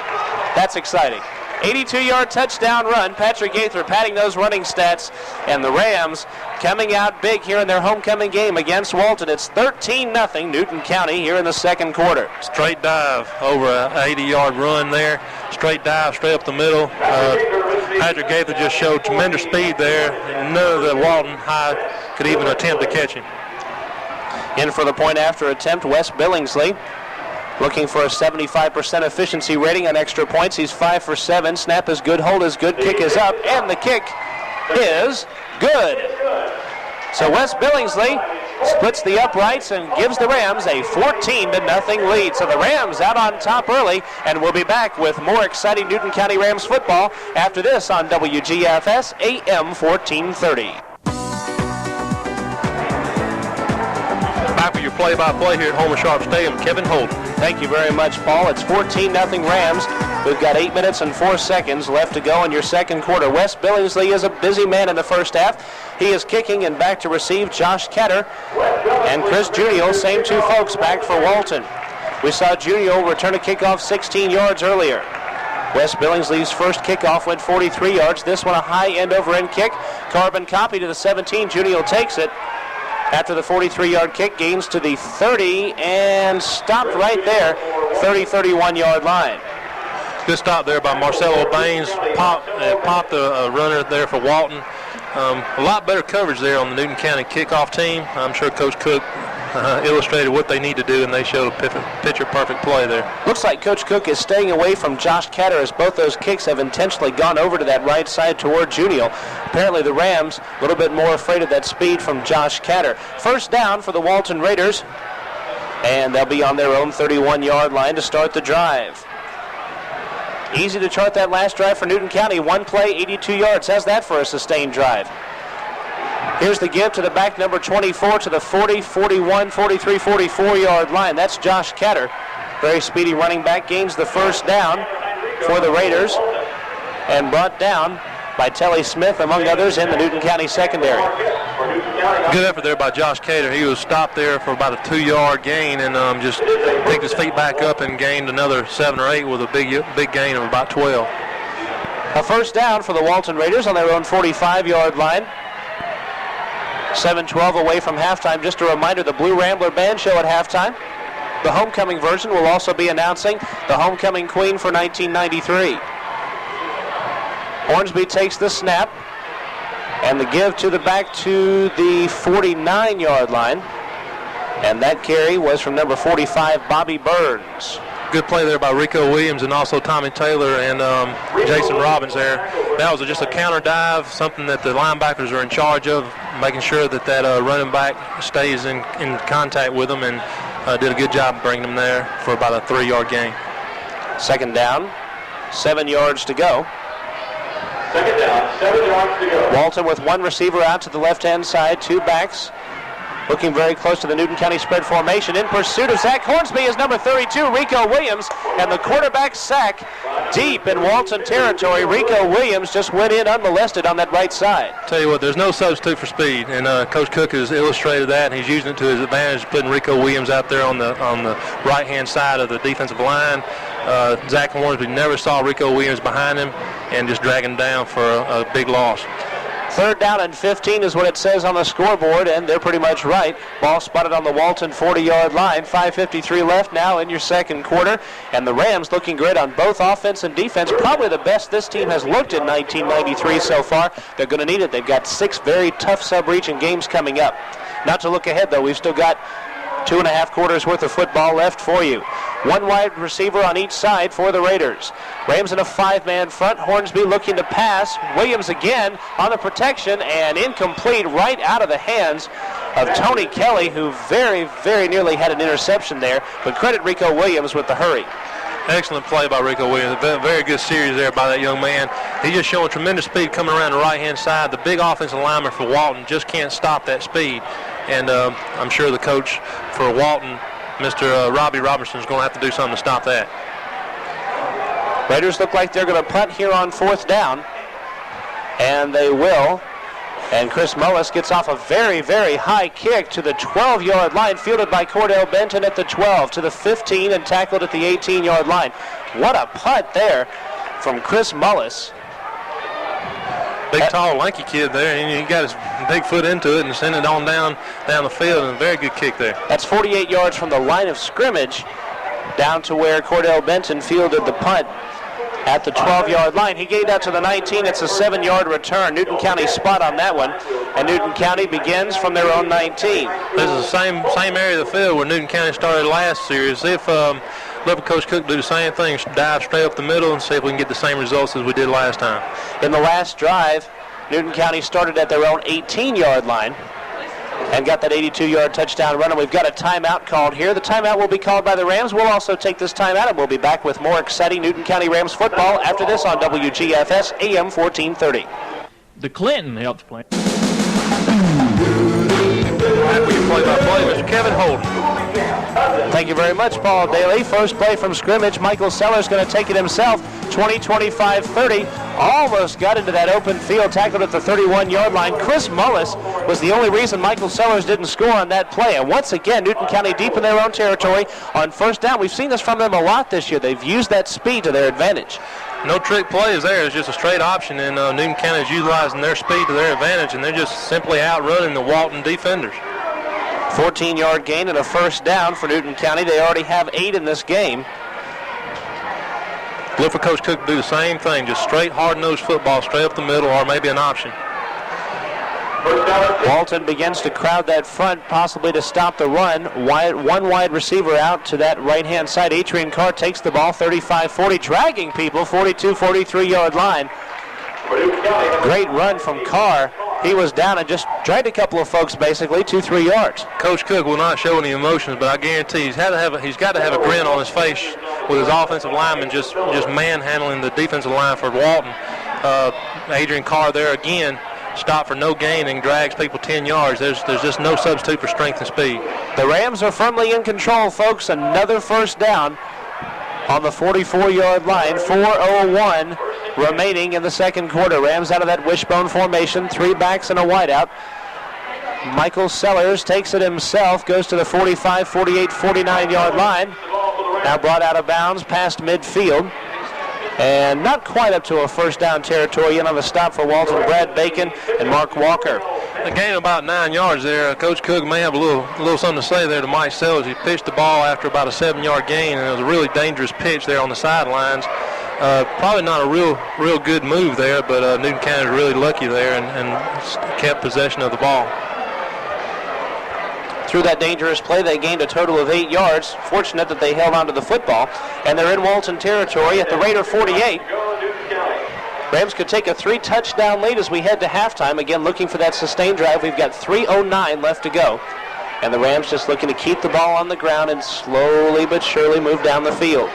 That's exciting. 82-yard touchdown run. Patrick Gaither padding those running stats. And the Rams coming out big here in their homecoming game against Walton. It's 13-0 Newton County here in the second quarter. Straight dive over an 80-yard run there. Straight dive, straight up the middle. Patrick Gaither just showed tremendous speed there. None of the Walton High could even attempt to catch him. In for the point after attempt, Wes Billingsley. Looking for a 75% efficiency rating on extra points. He's 5 for 7. Snap is good, hold is good, kick is up, and the kick is good. So Wes Billingsley splits the uprights and gives the Rams a 14-0 lead. So the Rams out on top early, and we'll be back with more exciting Newton County Rams football after this on WGFS AM 1430. Back with your play-by-play here at Homer Sharp Stadium, Kevin Holden. Thank you very much, Paul. It's 14-0 Rams. We've got 8 minutes and 4 seconds left to go in your second quarter. Wes Billingsley is a busy man in the first half. He is kicking, and back to receive Josh Ketter and Chris Junior, same two folks back for Walton. We saw Junior return a kickoff 16 yards earlier. Wes Billingsley's first kickoff went 43 yards. This one a high end over end kick. Carbon copy to the 17. Junior takes it. After the 43-yard kick, gains to the 30 and stopped right there, 30-31-yard line. Good stop there by Marcelo Baines. Popped the runner there for Walton. A lot better coverage there on the Newton County kickoff team. I'm sure Coach Cook illustrated what they need to do, and they showed a picture-perfect play there. Looks like Coach Cook is staying away from Josh Catter as both those kicks have intentionally gone over to that right side toward Junial. Apparently the Rams a little bit more afraid of that speed from Josh Catter. First down for the Walton Raiders, and they'll be on their own 31-yard line to start the drive. Easy to chart that last drive for Newton County. One play, 82 yards. How's that for a sustained drive? Here's the give to the back, number 24, to the 40, 41, 43, 44-yard line. That's Josh Catter. Very speedy running back, gains the first down for the Raiders, and brought down by Telly Smith, among others, in the Newton County secondary. Good effort there by Josh Cater. He was stopped there for about a 2-yard gain and just picked his feet back up and gained another 7 or 8 with a big gain of about 12. A first down for the Walton Raiders on their own 45-yard line. 7-12 away from halftime. Just a reminder, the Blue Rambler Band show at halftime. The homecoming version will also be announcing the homecoming queen for 1993. Hornsby takes the snap, and the give to the back to the 49-yard line. And that carry was from number 45, Bobby Burns. Good play there by Rico Williams and also Tommy Taylor and Jason Robbins there. That was just a counter dive, something that the linebackers are in charge of, making sure that running back stays in contact with them, and did a good job bringing them there for about a 3-yard gain. Second down, 7 yards to go. Second down, 7 yards to go. Walton with one receiver out to the left-hand side, 2 backs. Looking very close to the Newton County spread formation. In pursuit of Zach Hornsby is number 32, Rico Williams, and the quarterback sack deep in Walton territory. Rico Williams just went in unmolested on that right side. Tell you what, there's no substitute for speed, and Coach Cook has illustrated that, and he's using it to his advantage, putting Rico Williams out there on the right-hand side of the defensive line. Zach Hornsby never saw Rico Williams behind him and just dragging him down for a big loss. Third down and 15 is what it says on the scoreboard, and they're pretty much right. Ball spotted on the Walton 40-yard line. 5:53 left now in your second quarter, and the Rams looking great on both offense and defense. Probably the best this team has looked in 1993 so far. They're going to need it. They've got 6 very tough sub-region games coming up. Not to look ahead, though. We've still got 2.5 quarters worth of football left for you. One wide receiver on each side for the Raiders. Rams in a 5-man front. Hornsby looking to pass. Williams again on the protection, and incomplete right out of the hands of Tony Kelly, who very, very nearly had an interception there. But credit Rico Williams with the hurry. Excellent play by Rico Williams. Very good series there by that young man. He's just showing tremendous speed coming around the right-hand side. The big offensive lineman for Walton just can't stop that speed. And I'm sure the coach for Walton, Mr. Robbie Robertson, is going to have to do something to stop that. Raiders look like they're going to punt here on 4th down. And they will. And Chris Mullis gets off a very, very high kick to the 12-yard line, fielded by Cordell Benton at the 12, to the 15, and tackled at the 18-yard line. What a punt there from Chris Mullis. Big, tall, lanky kid there, and he got his big foot into it and sent it on down the field, and a very good kick there. That's 48 yards from the line of scrimmage down to where Cordell Benton fielded the punt at the 12-yard line. He gained out to the 19. It's a 7-yard return. Newton County spot on that one, and Newton County begins from their own 19. This is the same area of the field where Newton County started last series. See if let Coach Cook do the same thing, dive straight up the middle, and see if we can get the same results as we did last time. In the last drive, Newton County started at their own 18-yard line and got that 82-yard touchdown run. And we've got a timeout called here. The timeout will be called by the Rams. We'll also take this timeout, and we'll be back with more exciting Newton County Rams football after this on WGFS AM 1430. The Clinton Health Plan. Back with your play-by-play, Mr. Kevin Holden. Thank you very much, Paul Dailey. First play from scrimmage. Michael Sellers going to take it himself. 20-25-30. Almost got into that open field, tackled at the 31-yard line. Chris Mullis was the only reason Michael Sellers didn't score on that play. And once again, Newton County deep in their own territory on first down. We've seen this from them a lot this year. They've used that speed to their advantage. No trick plays there. It's just a straight option, and Newton County is utilizing their speed to their advantage, and they're just simply outrunning the Walton defenders. 14-yard gain and a first down for Newton County. They already have 8 in this game. Look for Coach Cook to do the same thing, just straight, hard-nosed football, straight up the middle, or maybe an option. Walton begins to crowd that front, possibly to stop the run. One wide receiver out to that right-hand side. Adrian Carr takes the ball 35-40, dragging people 42-43-yard line. Great run from Carr. He was down and just dragged a couple of folks, basically 2-3 yards. Coach Cook will not show any emotions, but I guarantee he's got to have a grin on his face with his offensive lineman just manhandling the defensive line for Walton. Adrian Carr there again, stopped for no gain and drags people 10 yards. There's just no substitute for strength and speed. The Rams are firmly in control, folks. Another first down on the 44-yard line. 4:01 remaining in the second quarter. Rams out of that wishbone formation, 3 backs and a wideout. Michael Sellers takes it himself, goes to the 45, 48, 49-yard line. Now brought out of bounds past midfield. And not quite up to a first down territory. In on the stop for Walton, Brad Bacon and Mark Walker. A gain about 9 yards there. Coach Cook may have a little something to say there to Mike Sellers. He pitched the ball after about a 7-yard gain, and it was a really dangerous pitch there on the sidelines. Probably not a real good move there, but Newton County was really lucky there and kept possession of the ball. Through that dangerous play, they gained a total of 8 yards. Fortunate that they held onto the football. And they're in Walton territory at the Raider 48. Rams could take a 3-touchdown lead as we head to halftime. Again, looking for that sustained drive. We've got 3:09 left to go. And the Rams just looking to keep the ball on the ground and slowly but surely move down the field.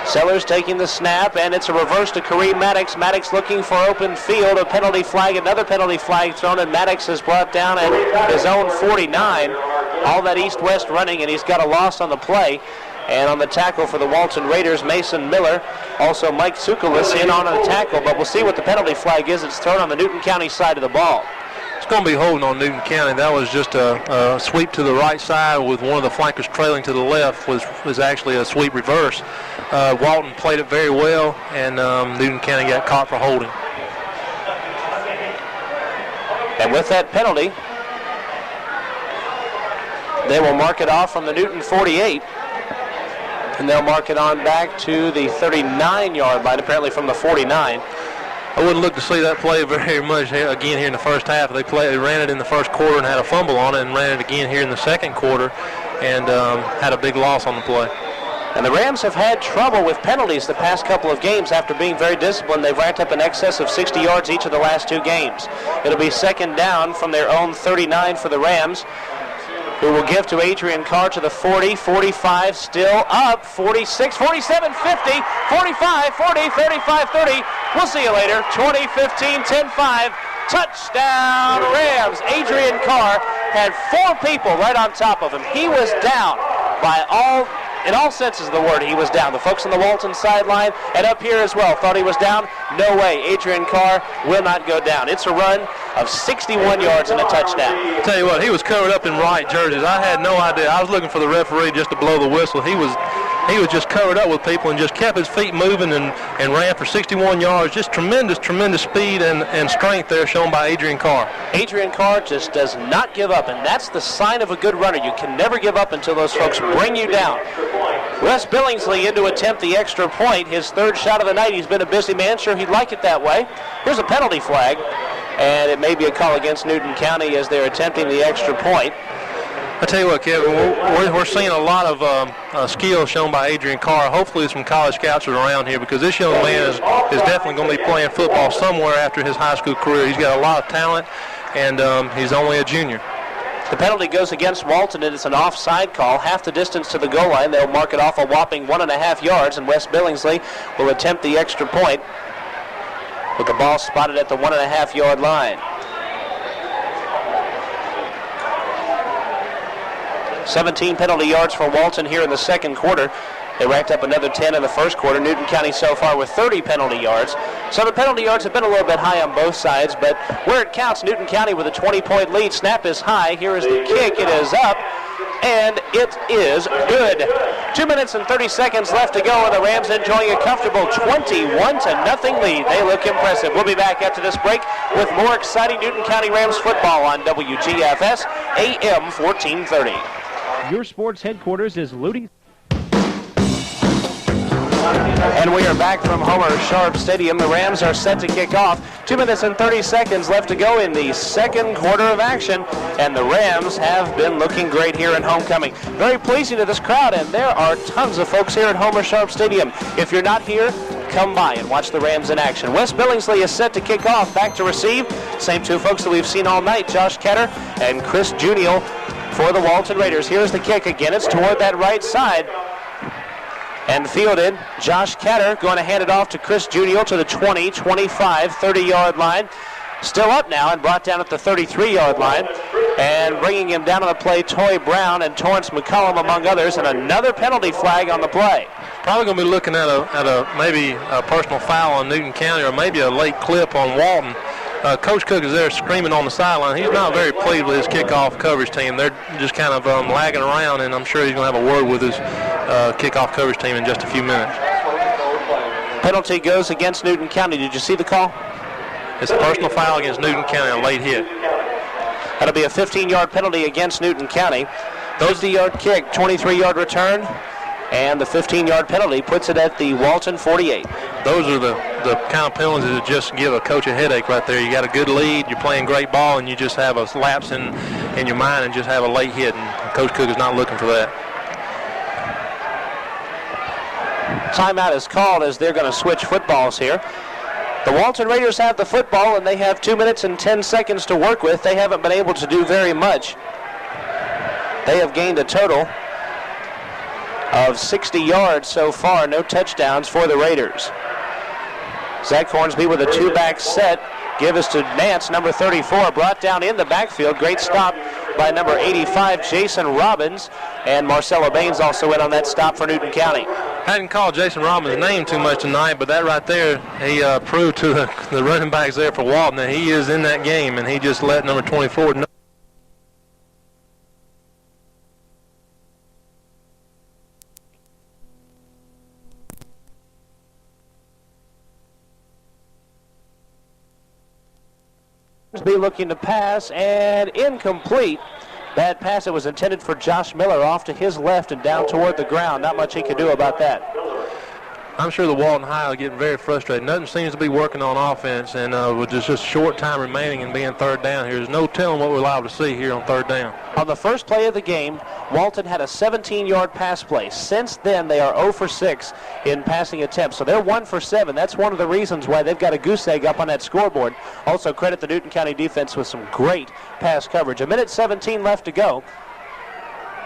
Sellers taking the snap, and it's a reverse to Kareem Maddox. Maddox looking for open field. A penalty flag, another penalty flag thrown, and Maddox is brought down at his own 49. All that east-west running, and he's got a loss on the play. And on the tackle for the Walton Raiders, Mason Miller. Also Mike Tsoukalis in on a tackle, but we'll see what the penalty flag is. It's thrown on the Newton County side of the ball. It's going to be holding on Newton County. That was just a sweep to the right side with one of the flankers trailing to the left. Was actually a sweep reverse. Walton played it very well, and Newton County got caught for holding. And with that penalty, they will mark it off from the Newton 48. And they'll mark it on back to the 39-yard line, apparently from the 49. I wouldn't look to see that play very much again here in the first half. They ran it in the first quarter and had a fumble on it, and ran it again here in the second quarter and had a big loss on the play. And the Rams have had trouble with penalties the past couple of games after being very disciplined. They've racked up in excess of 60 yards each of the last 2 games. It'll be second down from their own 39 for the Rams, who will give to Adrian Carr to the 40, 45, still up, 46, 47, 50, 45, 40, 35, 30. We'll see you later. 20, 15, 10, 5. Touchdown, Rams. Adrian Carr had 4 people right on top of him. He was down in all senses of the word. He was down. The folks on the Walton sideline and up here as well thought he was down. No way. Adrian Carr will not go down. It's a run of 61 yards and a touchdown. Tell you what, he was covered up in white jerseys. I had no idea. I was looking for the referee just to blow the whistle. He was just covered up with people and just kept his feet moving and ran for 61 yards. Just tremendous speed and strength there shown by Adrian Carr. Adrian Carr just does not give up, and that's the sign of a good runner. You can never give up until those folks bring you down. Wes Billingsley in to attempt the extra point. His 3rd shot of the night. He's been a busy man. Sure, he'd like it that way. Here's a penalty flag, and it may be a call against Newton County as they're attempting the extra point. I tell you what, Kevin, we're seeing a lot of skill shown by Adrian Carr. Hopefully some college scouts are around here, because this young man is definitely going to be playing football somewhere after his high school career. He's got a lot of talent, and he's only a junior. The penalty goes against Walton, and it's an offside call. Half the distance to the goal line. They'll mark it off a whopping 1.5 yards, and Wes Billingsley will attempt the extra point with the ball spotted at the 1.5-yard line. 17 penalty yards for Walton here in the second quarter. They racked up another 10 in the first quarter. Newton County so far with 30 penalty yards. So the penalty yards have been a little bit high on both sides, but where it counts, Newton County with a 20-point lead. Snap is high. Here is the kick. It is up, and it is good. 2 minutes and 30 seconds left to go, and the Rams enjoying a comfortable 21-0 lead. They look impressive. We'll be back after this break with more exciting Newton County Rams football on WGFS AM 1430. Your sports headquarters is Ludi. And we are back from Homer Sharp Stadium. The Rams are set to kick off. 2 minutes and 30 seconds left to go in the second quarter of action, and the Rams have been looking great here in homecoming. Very pleasing to this crowd, and there are tons of folks here at Homer Sharp Stadium. If you're not here, come by and watch the Rams in action. Wes Billingsley is set to kick off. Back to receive. Same two folks that we've seen all night, Josh Ketter and Chris Juniel for the Walton Raiders. Here's the kick again. It's toward that right side. And fielded. Josh Ketter going to hand it off to Chris Juniel to the 20, 25, 30-yard line. Still up now and brought down at the 33-yard line. And bringing him down on the play, Toy Brown and Torrance McCollum, among others, and another penalty flag on the play. Probably going to be looking at maybe a personal foul on Newton County, or maybe a late clip on Walton. Coach Cook is there screaming on the sideline. He's not very pleased with his kickoff coverage team. They're just kind of lagging around, and I'm sure he's going to have a word with his kickoff coverage team in just a few minutes. Penalty goes against Newton County. Did you see the call? It's a personal foul against Newton County, a late hit. That'll be a 15-yard penalty against Newton County. 50-yard kick, 23-yard return, and the 15-yard penalty puts it at the Walton 48. Those are the kind of penalties that just give a coach a headache right there. You got a good lead, you're playing great ball, and you just have a lapse in your mind and just have a late hit, and Coach Cook is not looking for that. Timeout is called as they're going to switch footballs here. The Walton Raiders have the football, and they have 2 minutes and 10 seconds to work with. They haven't been able to do very much. They have gained a total of 60 yards so far. No touchdowns for the Raiders. Zach Hornsby with a two-back set. Give us to Nance, number 34, brought down in the backfield. Great stop by number 85, Jason Robbins. And Marcelo Baines also in on that stop for Newton County. Hadn't called Jason Robbins' name too much tonight, but that right there, he proved to the running backs there for Walton that he is in that game, and he just let number 24 know. Be looking to pass, and incomplete. Bad pass. It was intended for Josh Miller off to his left and down toward the ground. Not much he could do about that. I'm sure the Walton High are getting very frustrated. Nothing seems to be working on offense, and with just short time remaining and being third down here, there's no telling what we're allowed to see here on third down. On the first play of the game, Walton had a 17-yard pass play. Since then, they are 0 for 6 in passing attempts. So they're 1 for 7. That's one of the reasons why they've got a goose egg up on that scoreboard. Also, credit the Newton County defense with some great pass coverage. 1:17 left to go.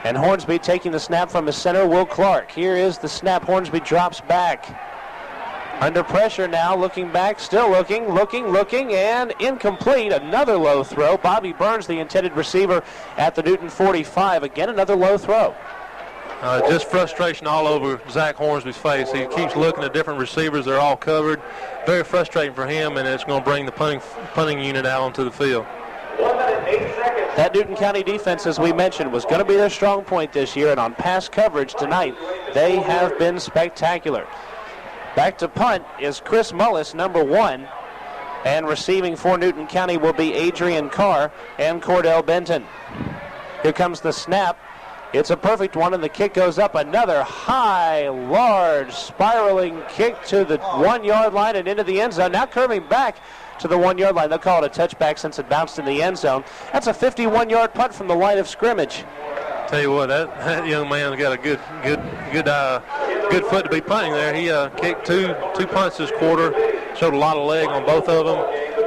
And Hornsby taking the snap from his center, Will Clark. Here is the snap. Hornsby drops back. Under pressure now, looking back, still looking, and incomplete. Another low throw. Bobby Burns, the intended receiver at the Newton 45. Again, another low throw. Just frustration all over Zach Hornsby's face. He keeps looking at different receivers. They're all covered. Very frustrating for him, and it's going to bring the punting unit out onto the field. 1 minute, 8 seconds. That Newton County defense, as we mentioned, was going to be their strong point this year, and on pass coverage tonight, they have been spectacular. Back to punt is Chris Mullis, number 1, and receiving for Newton County will be Adrian Carr and Cordell Benton. Here comes the snap. It's a perfect one, and the kick goes up. Another high, large, spiraling kick to the 1-yard line and into the end zone. Now curving back to the 1-yard line. They'll call it a touchback since it bounced in the end zone. That's a 51-yard punt from the line of scrimmage. Tell you what, that young man's got a good foot to be punting there. He kicked two punts this quarter, showed a lot of leg on both of them,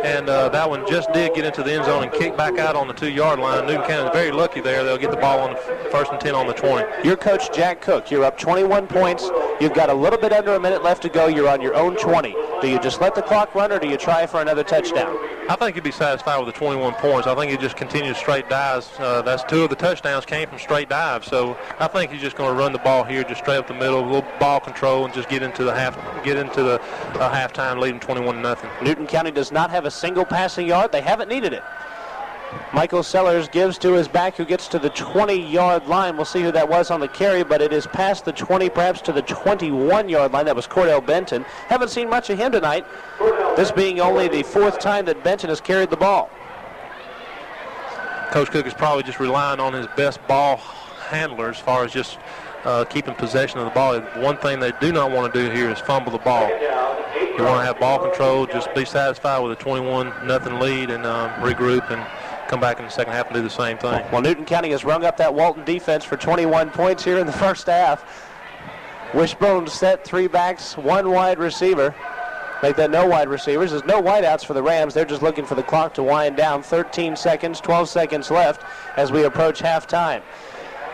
and that one just did get into the end zone and kick back out on the 2-yard line. Newton County is very lucky there. They'll get the ball on the 1st and 10 on the 20. Your coach, Jack Cook, you're up 21 points. You've got a little bit under a minute left to go. You're on your own 20. Do you just let the clock run, or do you try for another touchdown? I think he'd be satisfied with the 21 points. I think he just continues straight dives. That's 2 of the touchdowns came from straight dives. So I think he's just going to run the ball here, just straight up the middle, a little ball control, and just get into the halftime, leading 21-0. Newton County does not have a single passing yard. They haven't needed it. Michael Sellers gives to his back, who gets to the 20-yard line. We'll see who that was on the carry, but it is past the 20, perhaps to the 21-yard line. That was Cordell Benton. Haven't seen much of him tonight, this being only the 4th time that Benton has carried the ball. Coach Cook is probably just relying on his best ball handler as far as just keeping possession of the ball. One thing they do not want to do here is fumble the ball. You want to have ball control, just be satisfied with a 21-0 lead and regroup and come back in the second half and do the same thing. Well, Newton County has rung up that Walton defense for 21 points here in the first half. Wishbone set, 3 backs, 1 wide receiver. Make that no wide receivers. There's no wideouts for the Rams. They're just looking for the clock to wind down. 13 seconds, 12 seconds left as we approach halftime.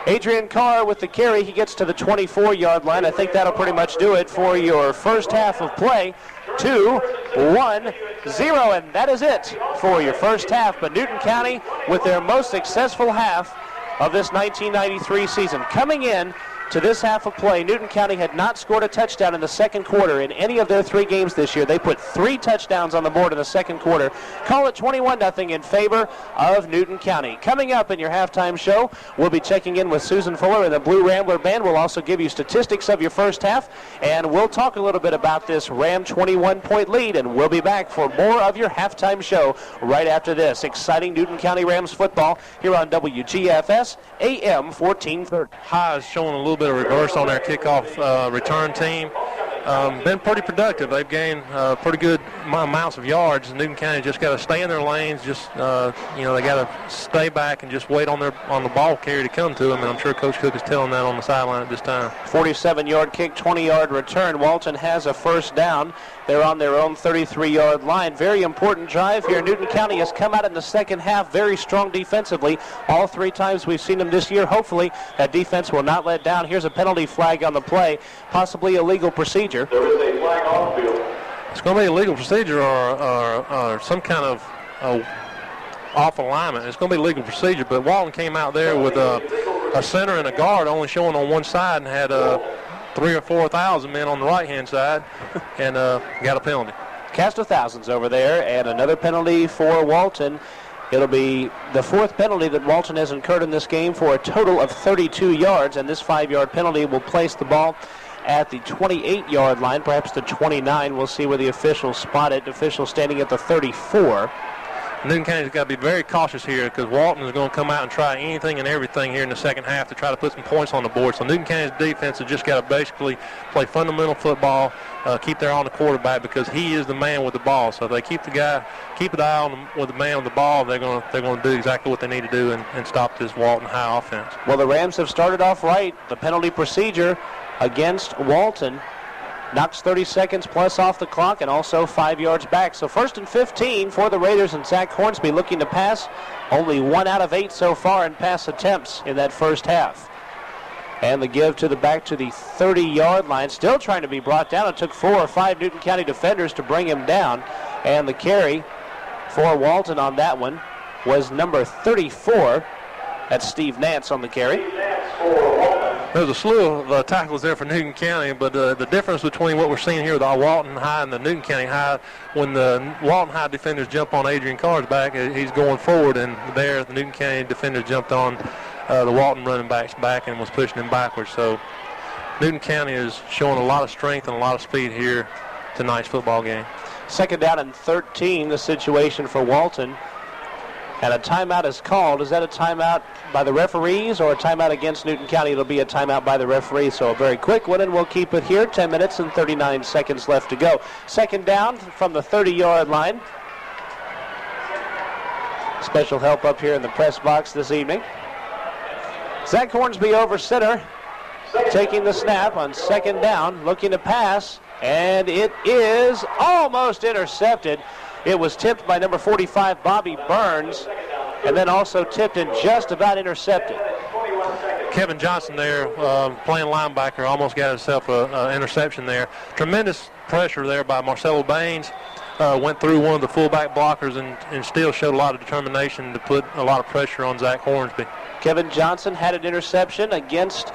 Adrian Carr with the carry. He gets to the 24-yard line. I think that'll pretty much do it for your first half of play. 2, 1, 0, and that is it for your first half. But Newton County with their most successful half of this 1993 season. Coming in to this half of play, Newton County had not scored a touchdown in the second quarter in any of their 3 games this year. They put 3 touchdowns on the board in the second quarter. Call it 21-0 in favor of Newton County. Coming up in your halftime show, we'll be checking in with Susan Fuller and the Blue Rambler Band. We'll also give you statistics of your first half, and we'll talk a little bit about this Ram 21-point lead, and we'll be back for more of your halftime show right after this. Exciting Newton County Rams football here on WGFS AM 1430. High is showing a little bit of reverse on their kickoff return team. Been pretty productive. They've gained pretty good amounts of yards. Newton County just got to stay in their lanes. Just they got to stay back and just wait on the ball carrier to come to them. And I'm sure Coach Cook is telling that on the sideline at this time. 47-yard kick, 20-yard return. Walton has a first down. They're on their own 33-yard line. Very important drive here. Newton County has come out in the second half very strong defensively. All 3 times we've seen them this year. Hopefully that defense will not let down. Here's a penalty flag on the play, possibly a legal procedure. There is a flag on the field. It's going to be a legal procedure or some kind of off alignment. It's going to be legal procedure, but Walton came out there with a center and a guard only showing on one side and had 3,000 or 4,000 men on the right-hand side and got a penalty. Cast of thousands over there, and another penalty for Walton. It'll be the 4th penalty that Walton has incurred in this game for a total of 32 yards, and this 5-yard penalty will place the ball at the 28-yard line, perhaps the 29. We'll see where the officials spot it. Official standing at the 34. Newton County's got to be very cautious here because Walton is going to come out and try anything and everything here in the second half to try to put some points on the board. So Newton County's defense has just got to basically play fundamental football, keep their eye on the quarterback because he is the man with the ball. So if they keep the eye on with the man with the ball, they're going to do exactly what they need to do and stop this Walton high offense. Well, the Rams have started off right. The penalty procedure against Walton knocks 30 seconds plus off the clock and also 5 yards back. So 1st and 15 for the Raiders, and Zach Hornsby looking to pass. Only 1 out of 8 so far in pass attempts in that first half. And the give to the back to the 30-yard line. Still trying to be brought down. It took 4 or 5 Newton County defenders to bring him down. And the carry for Walton on that one was number 34. That's Steve Nance on the carry. There's a slew of tackles there for Newton County, but the difference between what we're seeing here with our Walton High and the Newton County High, when the Walton High defenders jump on Adrian Carr's back, he's going forward, and there the Newton County defenders jumped on the Walton running back's back and was pushing him backwards. So Newton County is showing a lot of strength and a lot of speed here tonight's football game. 2nd down and 13, the situation for Walton. And a timeout is called. Is that a timeout by the referees or a timeout against Newton County? It'll be a timeout by the referees, so a very quick one, and we'll keep it here. 10 minutes and 39 seconds left to go. 2nd down from the 30-yard line. Special help up here in the press box this evening. Zach Hornsby over center, taking the snap on 2nd down, looking to pass, and it is almost intercepted. It was tipped by number 45, Bobby Burns, and then also tipped and just about intercepted. Kevin Johnson there, playing linebacker, almost got himself an interception there. Tremendous pressure there by Marcelo Baines. Went through one of the fullback blockers and still showed a lot of determination to put a lot of pressure on Zach Hornsby. Kevin Johnson had an interception against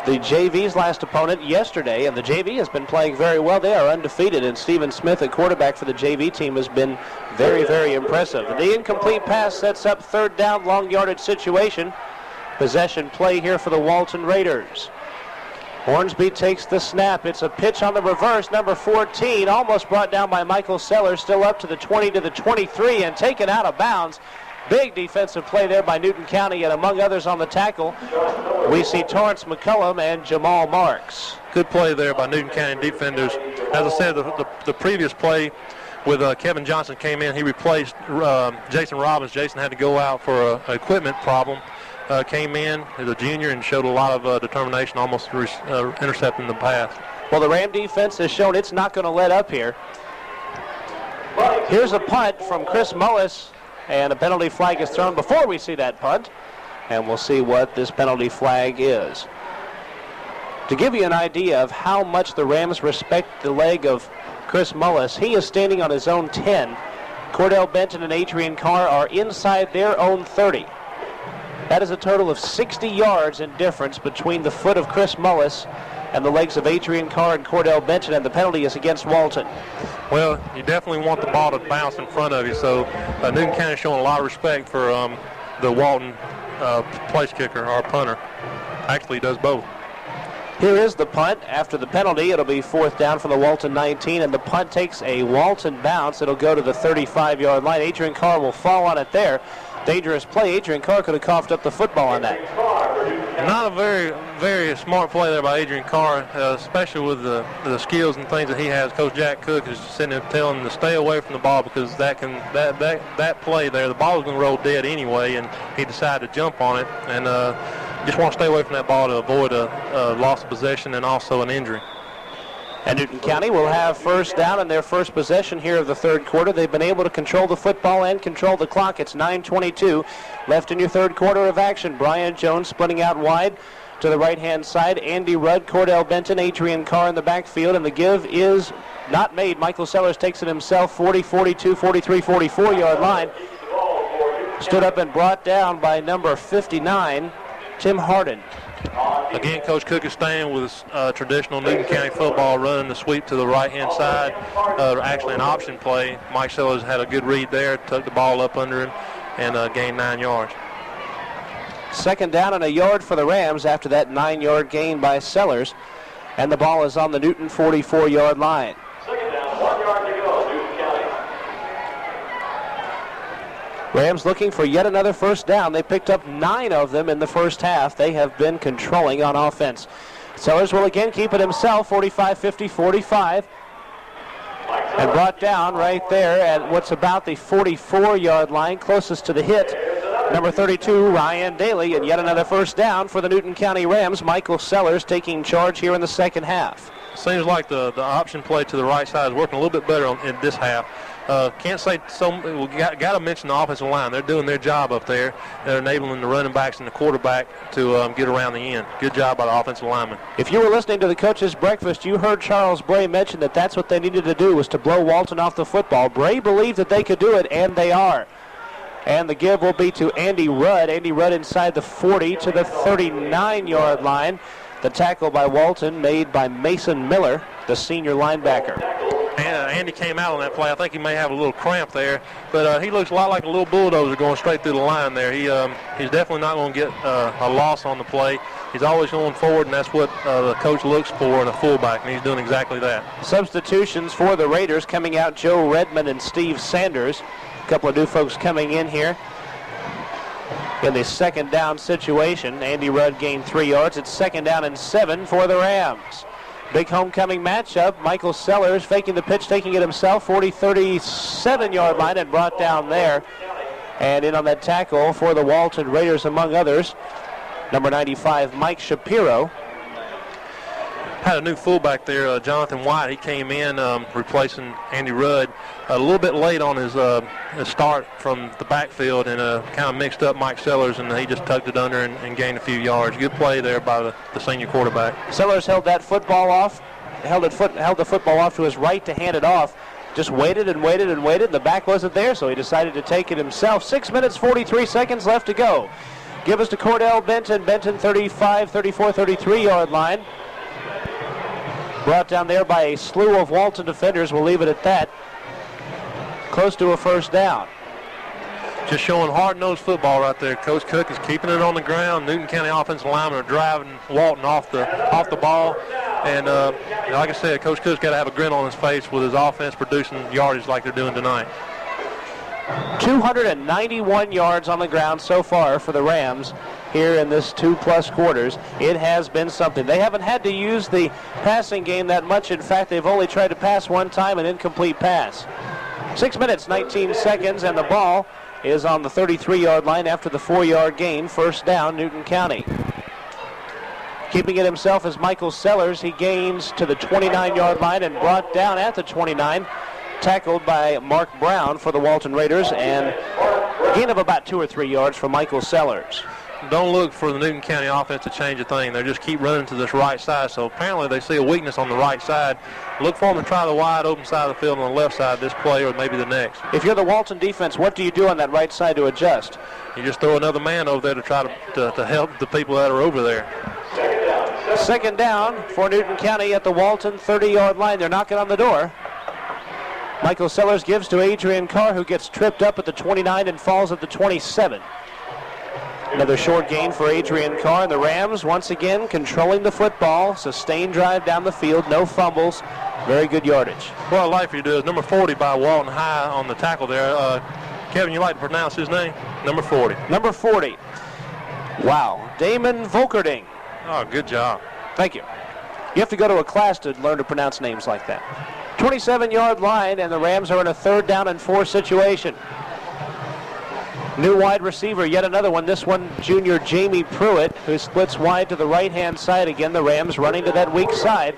the JV's last opponent yesterday, and the JV has been playing very well. They are undefeated, and Stephen Smith, at quarterback for the JV team, has been very, very impressive. And the incomplete pass sets up 3rd down, long yardage situation. Possession play here for the Walton Raiders. Hornsby takes the snap. It's a pitch on the reverse. Number 14, almost brought down by Michael Sellers, still up to the 20 to the 23 and taken out of bounds. Big defensive play there by Newton County, and among others on the tackle, we see Torrance McCullum and Jamal Marks. Good play there by Newton County defenders. as I said, the previous play with Kevin Johnson came in. He replaced Jason Robbins. Jason had to go out for an equipment problem. Came in as a junior and showed a lot of determination, almost intercepting the pass. Well, the Ram defense has shown it's not going to let up here. Here's a punt from Chris Mullis, and a penalty flag is thrown before we see that punt, and we'll see what this penalty flag is. To give you an idea of how much the Rams respect the leg of Chris Mullis, he is standing on his own 10. Cordell Benton and Adrian Carr are inside their own 30. That is a total of 60 yards in difference between the foot of Chris Mullis and the legs of Adrian Carr and Cordell Benton, and the penalty is against Walton. Well, you definitely want the ball to bounce in front of you, so Newton County showing a lot of respect for the Walton place kicker, or punter. Actually, he does both. Here is the punt. After the penalty, it'll be 4th down for the Walton 19, and the punt takes a Walton bounce. It'll go to the 35-yard line. Adrian Carr will fall on it there. Dangerous play. Adrian Carr could have coughed up the football on that. Not a very, very smart play there by Adrian Carr, especially with the skills and things that he has. Coach Jack Cook is sitting there telling him to stay away from the ball, because that play there, the ball was going to roll dead anyway, and he decided to jump on it, and just want to stay away from that ball to avoid a loss of possession and also an injury. And Newton County will have 1st down in their first possession here of the 3rd quarter. They've been able to control the football and control the clock. It's 9:22 left in your 3rd quarter of action. Brian Jones splitting out wide to the right-hand side. Andy Rudd, Cordell Benton, Adrian Carr in the backfield, and the give is not made. Michael Sellers takes it himself, 40, 42, 43, 44-yard line. Stood up and brought down by number 59, Tim Harden. Again, Coach Cook is staying with his traditional Newton County football, running the sweep to the right-hand side. Actually an option play. Mike Sellers had a good read there, took the ball up under him, and gained 9 yards. 2nd down and a yard for the Rams after that 9-yard gain by Sellers. And the ball is on the Newton 44-yard line. 2nd down, 1 yard to go, Newton County. Rams looking for yet another 1st down. They picked up 9 of them in the first half. They have been controlling on offense. Sellers will again keep it himself, 45, 50, 45. And brought down right there at what's about the 44-yard line, closest to the hit. Number 32, Ryan Dailey, and yet another 1st down for the Newton County Rams. Michael Sellers taking charge here in the 2nd half. Seems like the option play to the right side is working a little bit better in this half. Can't say so. We got to mention the offensive line. They're doing their job up there. They're enabling the running backs and the quarterback to get around the end. Good job by the offensive lineman. If you were listening to the coach's breakfast, you heard Charles Bray mention that that's what they needed to do, was to blow Walton off the football. Bray believed that they could do it, and they are. And the give will be to Andy Rudd. Andy Rudd inside the 40 to the 39-yard line. The tackle by Walton made by Mason Miller, the senior linebacker. Andy came out on that play. I think he may have a little cramp there, but he looks a lot like a little bulldozer going straight through the line there. He's definitely not going to get a loss on the play. He's always going forward, and that's what the coach looks for in a fullback, and he's doing exactly that. Substitutions for the Raiders coming out: Joe Redmond and Steve Sanders. A couple of new folks coming in here. In the 2nd down situation, Andy Rudd gained 3 yards. It's 2nd down and 7 for the Rams. Big homecoming matchup. Michael Sellers faking the pitch, taking it himself, 40, 37-yard line, and brought down there. And in on that tackle for the Walton Raiders, among others, number 95, Mike Shapiro. Had a new fullback there, Jonathan White. He came in replacing Andy Rudd a little bit late on his start from the backfield, and kind of mixed up Mike Sellers, and he just tucked it under and gained a few yards. Good play there by the senior quarterback. Sellers held that football off, held the football off to his right to hand it off. Just waited and waited and waited. The back wasn't there, so he decided to take it himself. 6 minutes, 43 seconds left to go. Give us to Cordell Benton. Benton 35, 34, 33-yard line. Brought down there by a slew of Walton defenders. We'll leave it at that. Close to a 1st down. Just showing hard-nosed football right there. Coach Cook is keeping it on the ground. Newton County offensive linemen are driving Walton off the ball. And like I said, Coach Cook's got to have a grin on his face with his offense producing yardage like they're doing tonight. 291 yards on the ground so far for the Rams. here in this 2+ quarters. It has been something. They haven't had to use the passing game that much. In fact, they've only tried to pass one time, an incomplete pass. 6 minutes, 19 seconds, and the ball is on the 33-yard line after the 4-yard gain. First down, Newton County. Keeping it himself is Michael Sellers. He gains to the 29-yard line and brought down at the 29. Tackled by Mark Brown for the Walton Raiders, and a gain of about 2 or 3 yards for Michael Sellers. Don't look for the Newton County offense to change a thing. They just keep running to this right side. So apparently they see a weakness on the right side. Look for them to try the wide open side of the field on the left side this play or maybe the next. If you're the Walton defense, what do you do on that right side to adjust? You just throw another man over there to try to help the people that are over there. Second down for Newton County at the Walton 30-yard line. They're knocking on the door. Michael Sellers gives to Adrian Carr, who gets tripped up at the 29 and falls at the 27. Another short gain for Adrian Carr, and the Rams once again controlling the football. Sustained drive down the field, no fumbles, very good yardage. What I'd like for you to do is number 40 by Walton High on the tackle there. Kevin, you like to pronounce his name? Number 40. Number 40. Wow, Damon Volkerding. Oh, good job. Thank you. You have to go to a class to learn to pronounce names like that. 27-yard line, and the Rams are in a 3rd down and 4 situation. New wide receiver, yet another one. This one, junior Jamie Pruitt, who splits wide to the right-hand side again. The Rams running to that weak side.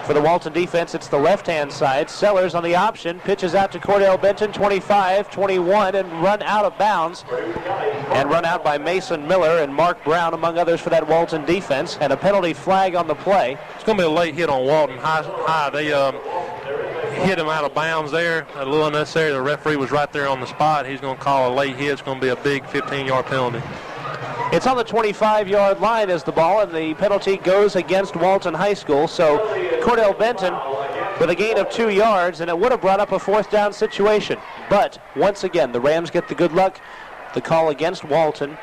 For the Walton defense, it's the left-hand side. Sellers on the option, pitches out to Cordell Benton, 25, 21, and run out of bounds. And run out by Mason Miller and Mark Brown, among others, for that Walton defense. And a penalty flag on the play. It's going to be a late hit on Walton High. They hit him out of bounds there. A little unnecessary. The referee was right there on the spot. He's going to call a late hit. It's going to be a big 15-yard penalty. It's on the 25-yard line as the ball, and the penalty goes against Walton High School. So Cordell Benton with a gain of 2 yards, and it would have brought up a 4th down situation. But once again, the Rams get the good luck, the call against Walton,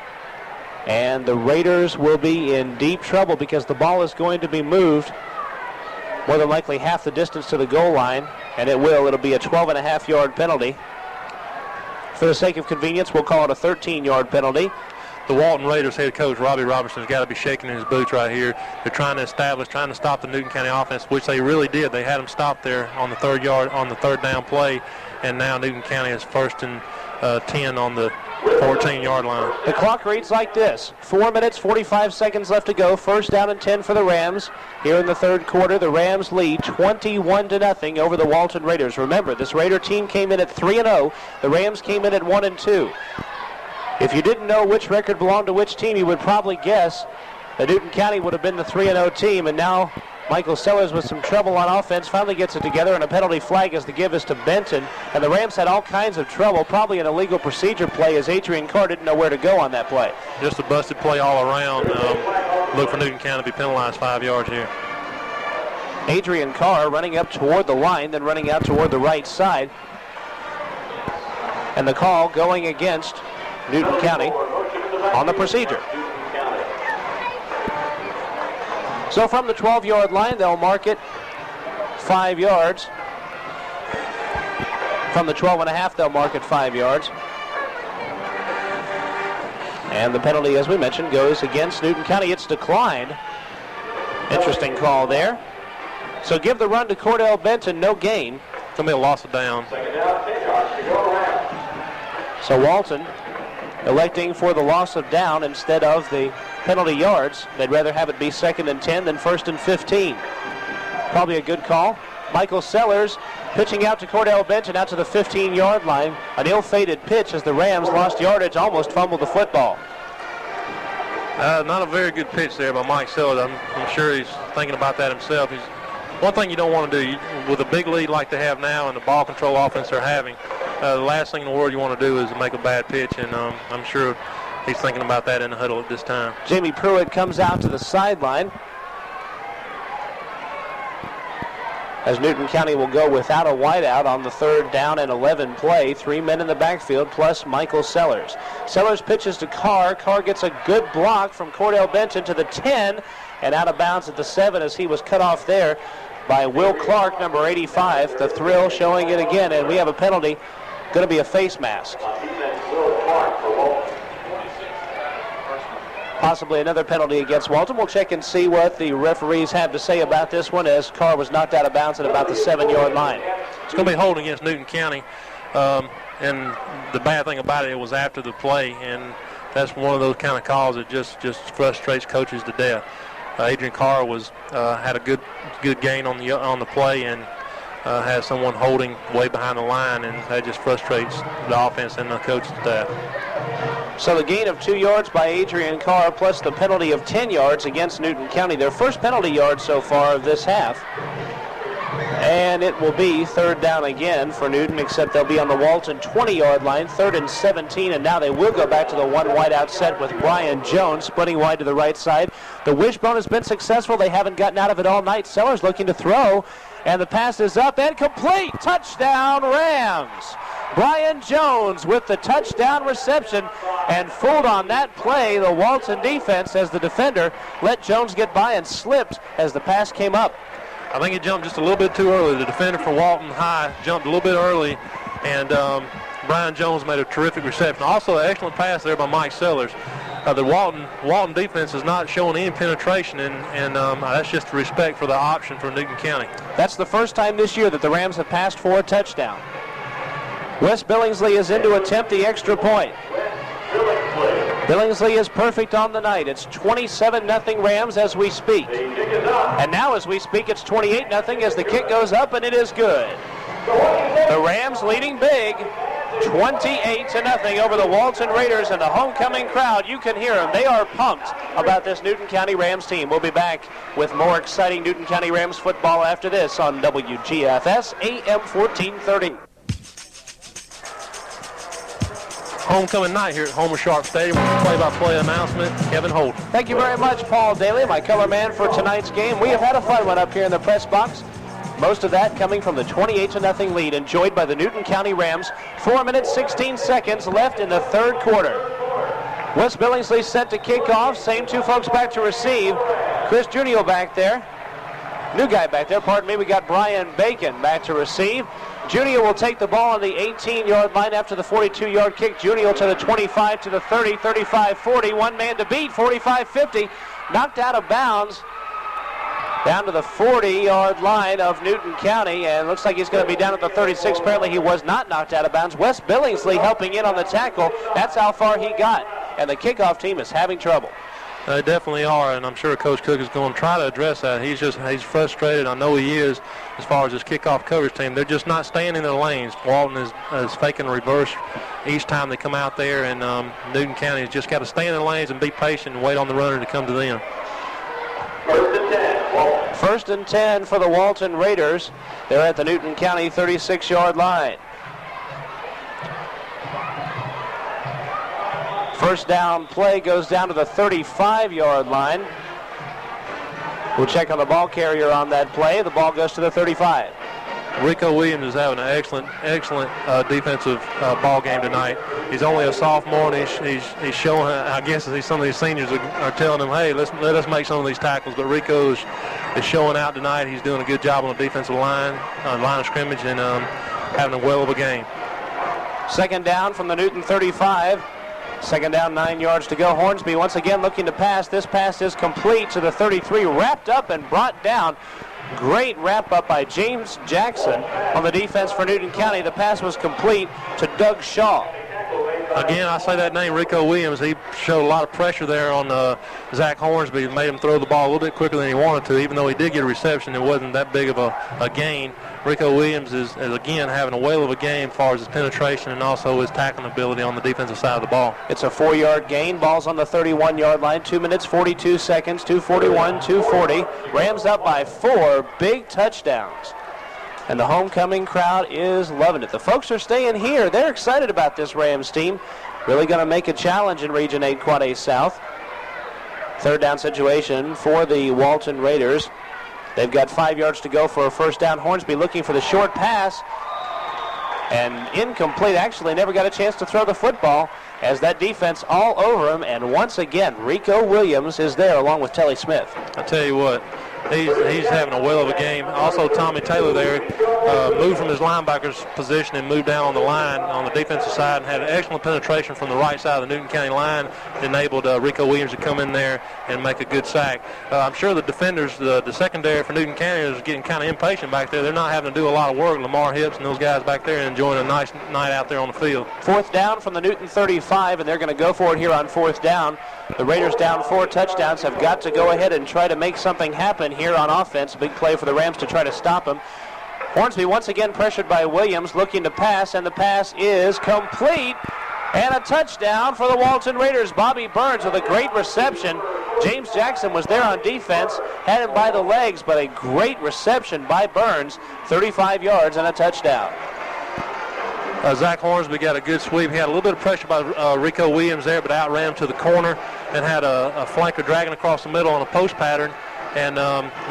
and the Raiders will be in deep trouble because the ball is going to be moved more than likely half the distance to the goal line, and it'll be a 12.5-yard penalty. For the sake of convenience, we'll call it a 13-yard penalty. The Walton Raiders head coach, Robbie Robertson, has got to be shaking in his boots right here. They're trying to stop the Newton County offense, which they really did. They had them stopped there on the 3rd down play, and now Newton County is 1st and 10 on the 14-yard line. The clock reads like this. 4 minutes, 45 seconds left to go. 1st down and 10 for the Rams. Here in the 3rd quarter, the Rams lead 21-0 over the Walton Raiders. Remember, this Raider team came in at 3-0. The Rams came in at 1-2. If you didn't know which record belonged to which team, you would probably guess that Newton County would have been the 3-0 team, and now Michael Sellers with some trouble on offense finally gets it together, and a penalty flag as the give is to Benton. And the Rams had all kinds of trouble, probably an illegal procedure play, as Adrian Carr didn't know where to go on that play. Just a busted play all around. Look for Newton County to be penalized 5 yards here. Adrian Carr running up toward the line, then running out toward the right side. And the call going against Newton County on the procedure. So from the 12-yard line, they'll mark it 5 yards. From the 12.5, they'll mark it 5 yards. And the penalty, as we mentioned, goes against Newton County. It's declined. Interesting call there. So give the run to Cordell Benton, no gain. It's going to be a loss of down. So Walton electing for the loss of down instead of the penalty yards. They'd rather have it be 2nd and 10 than 1st and 15. Probably a good call. Michael Sellers pitching out to Cordell Benton out to the 15-yard line. An ill-fated pitch as the Rams lost yardage, almost fumbled the football. Not a very good pitch there by Mike Sellers. I'm sure he's thinking about that himself. One thing you don't want to do, with a big lead like they have now and the ball control offense they're having, the last thing in the world you want to do is make a bad pitch, and I'm sure he's thinking about that in the huddle at this time. Jamie Pruitt comes out to the sideline as Newton County will go without a wideout on the 3rd down and 11 play. 3 men in the backfield plus Michael Sellers. Sellers pitches to Carr. Carr gets a good block from Cordell Benton to the 10 and out of bounds at the 7 as he was cut off there by Will Clark, number 85. The thrill showing it again, and we have a penalty. Going to be a face mask. possibly another penalty against Walton. We'll check and see what the referees have to say about this one, as Carr was knocked out of bounds at about the 7-yard line. It's going to be holding against Newton County. And the bad thing about it was after the play, and that's one of those kind of calls that just frustrates coaches to death. Adrian Carr had a good gain on the play, and has someone holding way behind the line, and that just frustrates the offense and the coaching staff. So the gain of 2 yards by Adrian Carr, plus the penalty of 10 yards against Newton County, their first penalty yard so far of this half. And it will be 3rd down again for Newton, except they'll be on the Walton 20-yard line, 3rd and 17, and now they will go back to the one wide-out set with Brian Jones splitting wide to the right side. The wishbone has been successful. They haven't gotten out of it all night. Sellers looking to throw, and the pass is up and complete. Touchdown, Rams. Brian Jones with the touchdown reception, and fooled on that play the Walton defense as the defender let Jones get by and slipped as the pass came up. I think he jumped just a little bit too early. The defender for Walton High jumped a little bit early, and Brian Jones made a terrific reception. Also, an excellent pass there by Mike Sellers. The Walton defense is not showing any penetration, and that's just respect for the option for Newton County. That's the first time this year that the Rams have passed for a touchdown. Wes Billingsley is in to attempt the extra point. Billingsley is perfect on the night. It's 27-0 Rams as we speak. And now as we speak, it's 28-0 as the kick goes up, and it is good. The Rams leading big, 28-0 over the Walton Raiders, and the homecoming crowd, you can hear them. They are pumped about this Newton County Rams team. We'll be back with more exciting Newton County Rams football after this on WGFS AM 1430. Homecoming night here at Homer Sharp Stadium with play-by-play announcement, Kevin Holden. Thank you very much, Paul Dailey, my color man for tonight's game. We have had a fun one up here in the press box. Most of that coming from the 28-0 lead enjoyed by the Newton County Rams. 4 minutes, 16 seconds left in the 3rd quarter. Wes Billingsley set to kick off. Same 2 folks back to receive. Chris Junio back there. New guy back there, pardon me. We got Brian Bacon back to receive. Junio will take the ball on the 18-yard line after the 42-yard kick. Junio to the 25, to the 30, 35, 40. One man to beat, 45, 50. Knocked out of bounds down to the 40-yard line of Newton County, and looks like he's going to be down at the 36. Apparently he was not knocked out of bounds. Wes Billingsley helping in on the tackle. That's how far he got, and the kickoff team is having trouble. They definitely are, and I'm sure Coach Cook is going to try to address that. He's frustrated. I know he is as far as his kickoff coverage team. They're just not staying in their lanes. Walton is faking a reverse each time they come out there, and Newton County has just got to stay in their lanes and be patient and wait on the runner to come to them. 1st and 10 for the Walton Raiders. They're at the Newton County 36-yard line. First down play goes down to the 35-yard line. We'll check on the ball carrier on that play. The ball goes to the 35. Rico Williams is having an excellent defensive ball game tonight. He's only a sophomore, and he's showing. I guess some of these seniors are telling him, "Hey, let us make some of these tackles." But Rico is showing out tonight. He's doing a good job on the defensive line of scrimmage, and having a well of a game. 2nd down from the Newton 35. 2nd down, 9 yards to go. Hornsby once again looking to pass. This pass is complete to the 33, wrapped up and brought down. Great wrap up by James Jackson on the defense for Newton County. The pass was complete to Doug Shaw. Again, I say that name, Rico Williams. He showed a lot of pressure there on Zach Hornsby. Made him throw the ball a little bit quicker than he wanted to. Even though he did get a reception, it wasn't that big of a gain. Rico Williams is again having a whale of a game as far as his penetration and also his tackling ability on the defensive side of the ball. It's a 4-yard gain. Ball's on the 31-yard line. 2 minutes, 42 seconds, 2:41, 2:40. Rams up by 4 big touchdowns. And the homecoming crowd is loving it. The folks are staying here. They're excited about this Rams team. Really going to make a challenge in Region 8 Quad A South. 3rd down situation for the Walton Raiders. They've got 5 yards to go for a first down. Hornsby looking for the short pass. And incomplete. Actually never got a chance to throw the football as that defense all over him. And once again, Rico Williams is there along with Telly Smith. I tell you what, He's having a whale of a game. Also, Tommy Taylor there moved from his linebacker's position and moved down on the line on the defensive side and had an excellent penetration from the right side of the Newton County line. Enabled Rico Williams to come in there and make a good sack. I'm sure the defenders, the secondary for Newton County is getting kind of impatient back there. They're not having to do a lot of work. Lamar Hips and those guys back there enjoying a nice night out there on the field. 4th down from the Newton 35, and they're going to go for it here on 4th down. The Raiders down 4 touchdowns, have got to go ahead and try to make something happen here on offense. Big play for the Rams to try to stop them. Hornsby once again pressured by Williams, looking to pass, and the pass is complete. And a touchdown for the Walton Raiders. Bobby Burns with a great reception. James Jackson was there on defense, had him by the legs, but a great reception by Burns. 35 yards and a touchdown. Zach Hornsby got a good sweep. He had a little bit of pressure by Rico Williams there, but outran him to the corner and had a flanker dragging across the middle on a post pattern. And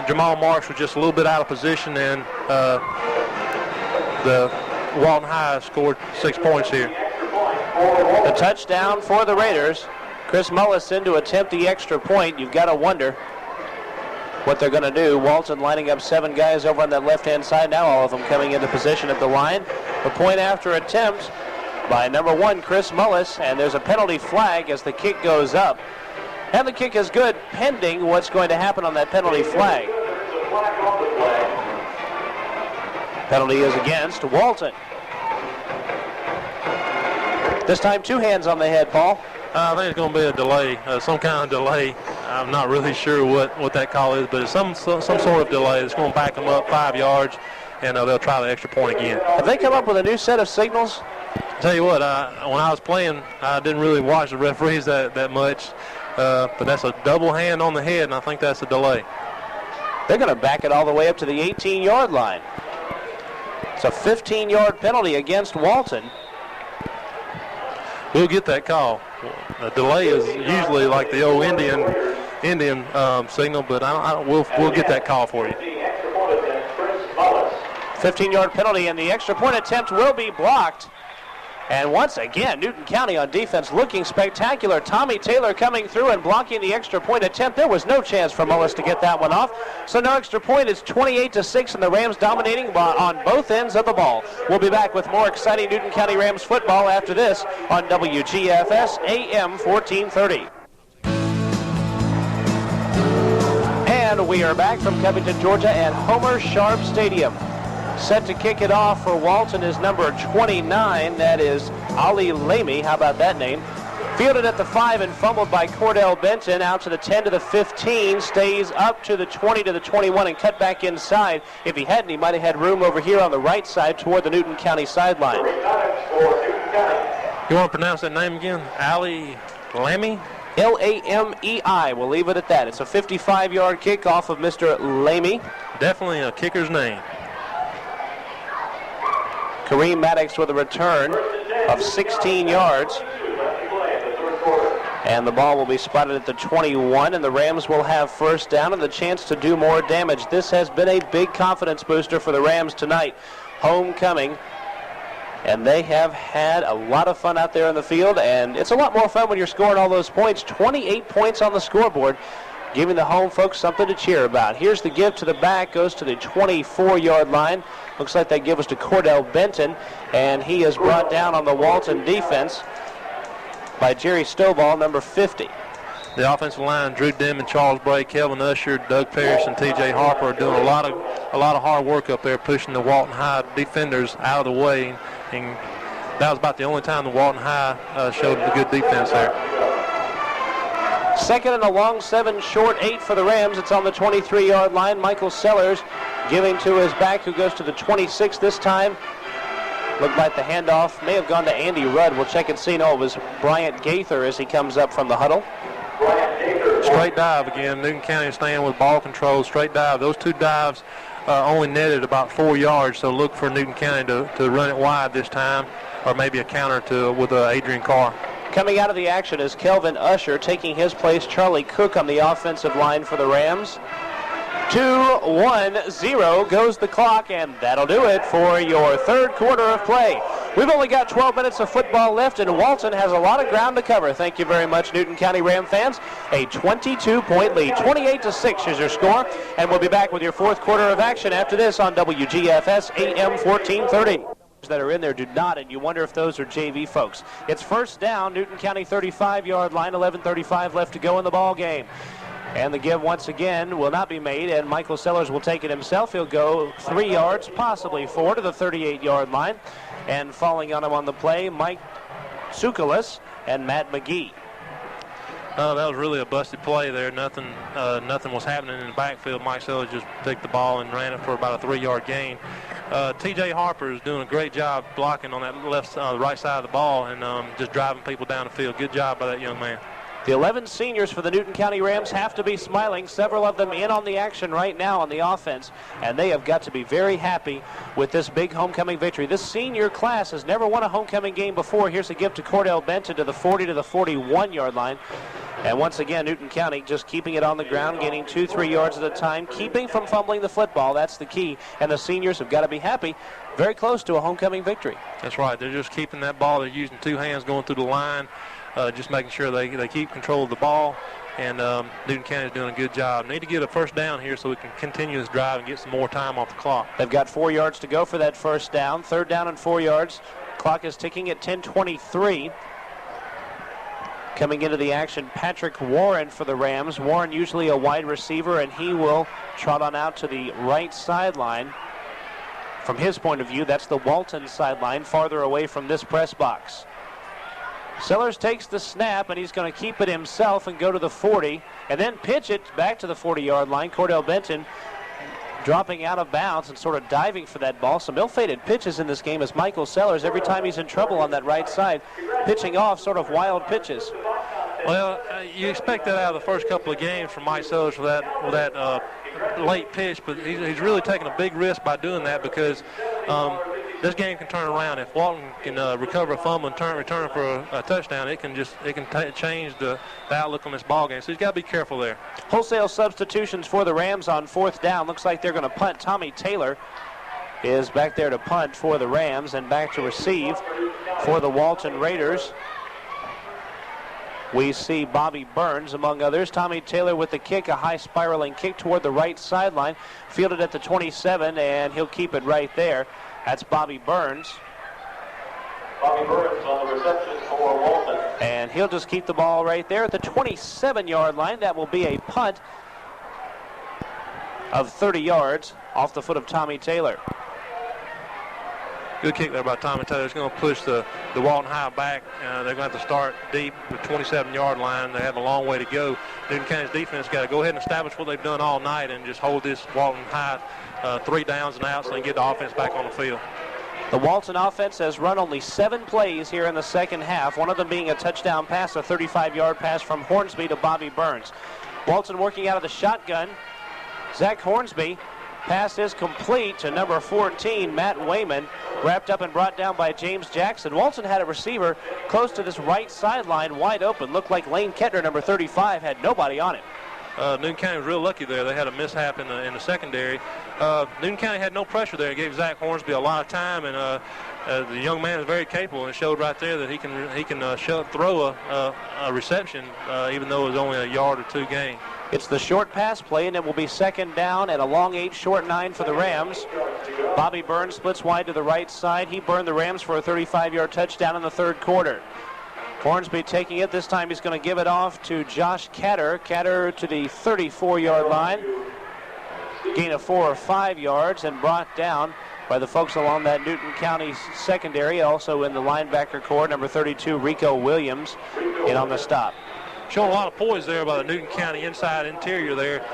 Jamal Marks was just a little bit out of position, and the Walton High scored 6 points here. The touchdown for the Raiders. Chris Mullison to attempt the extra point. You've got to wonder what they're going to do. Walton lining up 7 guys over on that left-hand side. Now all of them coming into position at the line. The point after attempt by number 1, Chris Mullis, and there's a penalty flag as the kick goes up. And the kick is good, pending what's going to happen on that penalty flag. Penalty is against Walton. This time 2 hands on the head, Paul. I think it's going to be a delay, some kind of delay. I'm not really sure what that call is, but it's some sort of delay that's going to back them up 5 yards, and they'll try the extra point again. Have they come up with a new set of signals? I'll tell you what, when I was playing, I didn't really watch the referees that much, but that's a double hand on the head, and I think that's a delay. They're going to back it all the way up to the 18-yard line. It's a 15-yard penalty against Walton. We'll get that call. The delay is usually like the old Indian signal, but we'll get that call for you. 15-yard penalty, and the extra point attempt will be blocked. And once again, Newton County on defense looking spectacular. Tommy Taylor coming through and blocking the extra point attempt. There was no chance for Mullis to get that one off. So no extra point. It's 28-6, and the Rams dominating on both ends of the ball. We'll be back with more exciting Newton County Rams football after this on WGFS AM 1430. And we are back from Covington, Georgia at Homer Sharp Stadium. Set to kick it off for Walton is number 29. That is Ali Lamy. How about that name? Fielded at the 5 and fumbled by Cordell Benton. Out to the 10 to the 15. Stays up to the 20 to the 21 and cut back inside. If he hadn't, he might have had room over here on the right side toward the Newton County sideline. You want to pronounce that name again? Ali Lamy? L-A-M-E-I. We'll leave it at that. It's a 55-yard kick off of Mr. Lamy. Definitely a kicker's name. Kareem Maddox with a return of 16 yards. And the ball will be spotted at the 21, and the Rams will have first down and the chance to do more damage. This has been a big confidence booster for the Rams tonight. Homecoming. And they have had a lot of fun out there in the field, and it's a lot more fun when you're scoring all those points. 28 points on the scoreboard, giving the home folks something to cheer about. Here's the give to the back, goes to the 24-yard line. Looks like that give was to Cordell Benton, and he is brought down on the Walton defense by Jerry Stovall, number 50. The offensive line, Drew Dim and Charles Bray, Kelvin Usher, Doug Parrish, and T.J. Harper are doing a lot of hard work up there, pushing the Walton High defenders out of the way, and that was about the only time the Walton High showed a good defense there. Second and a long 7, short 8 for the Rams. It's on the 23-yard line. Michael Sellers giving to his back, who goes to the 26 this time. Looked like the handoff may have gone to Andy Rudd. We'll check and see. No, it was Bryant Gaither as he comes up from the huddle. Straight dive again. Newton County staying with ball control. Straight dive. Those 2 dives only netted about 4 yards, so look for Newton County to run it wide this time, or maybe a counter with Adrian Carr. Coming out of the action is Kelvin Usher, taking his place Charlie Cook on the offensive line for the Rams. 2-1-0 goes the clock, and that'll do it for your third quarter of play. We've only got 12 minutes of football left, and Walton has a lot of ground to cover. Thank you very much, Newton County Ram fans. A 22-point lead. 28-6 is your score, and we'll be back with your fourth quarter of action after this on WGFS AM 1430. That are in there do not, and you wonder if those are JV folks. It's first down, Newton County 35-yard line, 11:35 left to go in the ball game. And the give once again will not be made, and Michael Sellers will take it himself. He'll go 3 yards, possibly 4, to the 38-yard line. And falling on him on the play, Mike Tsoukalis and Matt McGee. That was really a busted play there. Nothing was happening in the backfield. Mike Sellers just picked the ball and ran it for about a 3-yard gain. T.J. Harper is doing a great job blocking on that right side of the ball and just driving people down the field. Good job by that young man. The 11 seniors for the Newton County Rams have to be smiling. Several of them in on the action right now on the offense, and they have got to be very happy with this big homecoming victory. This senior class has never won a homecoming game before. Here's a gift to Cordell Benton to the 40 to the 41-yard line. And once again, Newton County just keeping it on the ground, gaining 2-3 yards at a time, keeping from fumbling the football. That's the key. And the seniors have got to be happy. Very close to a homecoming victory. That's right. They're just keeping that ball. They're using 2 hands going through the line, just making sure they keep control of the ball. And Newton County is doing a good job. Need to get a first down here so we can continue this drive and get some more time off the clock. They've got 4 yards to go for that first down. Third down and 4 yards. Clock is ticking at 10:23. Coming into the action, Patrick Warren for the Rams. Warren usually a wide receiver, and he will trot on out to the right sideline. From his point of view, that's the Walton sideline, farther away from this press box. Sellers takes the snap, and he's going to keep it himself and go to the 40, and then pitch it back to the 40-yard line. Cordell Benton dropping out of bounds and sort of diving for that ball. Some ill-fated pitches in this game as Michael Sellers, every time he's in trouble on that right side, pitching off sort of wild pitches. Well, you expect that out of the first couple of games from Mike Sellers with that late pitch, but he's really taking a big risk by doing that because this game can turn around. If Walton can recover a fumble and return for a touchdown, it can change the outlook on this ball game. So he's got to be careful there. Wholesale substitutions for the Rams on fourth down. Looks like they're going to punt. Tommy Taylor is back there to punt for the Rams, and back to receive for the Walton Raiders. We see Bobby Burns, among others. Tommy Taylor with the kick, a high spiraling kick toward the right sideline. Fielded at the 27, and he'll keep it right there. That's Bobby Burns. Bobby Burns on the reception for Walton. And he'll just keep the ball right there at the 27-yard line. That will be a punt of 30 yards off the foot of Tommy Taylor. Good kick there by Tommy Taylor. It's going to push the Walton High back. They're going to have to start deep at the 27-yard line. They have a long way to go. Newton County's defense got to go ahead and establish what they've done all night and just hold this Walton High 3 downs and outs so they can get the offense back on the field. The Walton offense has run only 7 plays here in the second half, one of them being a touchdown pass, a 35-yard pass from Hornsby to Bobby Burns. Walton working out of the shotgun. Zach Hornsby. Pass is complete to number 14, Matt Wayman, wrapped up and brought down by James Jackson. Walton had a receiver close to this right sideline, wide open. Looked like Lane Kettner, number 35, had nobody on it. Newton County was real lucky there. They had a mishap in the secondary. Newton County had no pressure there. It gave Zach Hornsby a lot of time, and the young man is very capable and showed right there that he can throw a reception, even though it was only a yard or 2 gain. It's the short pass play, and it will be second down and a long 8, short 9 for the Rams. Bobby Burns splits wide to the right side. He burned the Rams for a 35-yard touchdown in the third quarter. Hornsby taking it. This time he's going to give it off to Josh Catter. Catter to the 34-yard line. Gain of 4 or 5 yards and brought down by the folks along that Newton County secondary. Also in the linebacker corps, number 32, Rico Williams, in on the stop. Showing a lot of poise there by the Newton County inside interior there.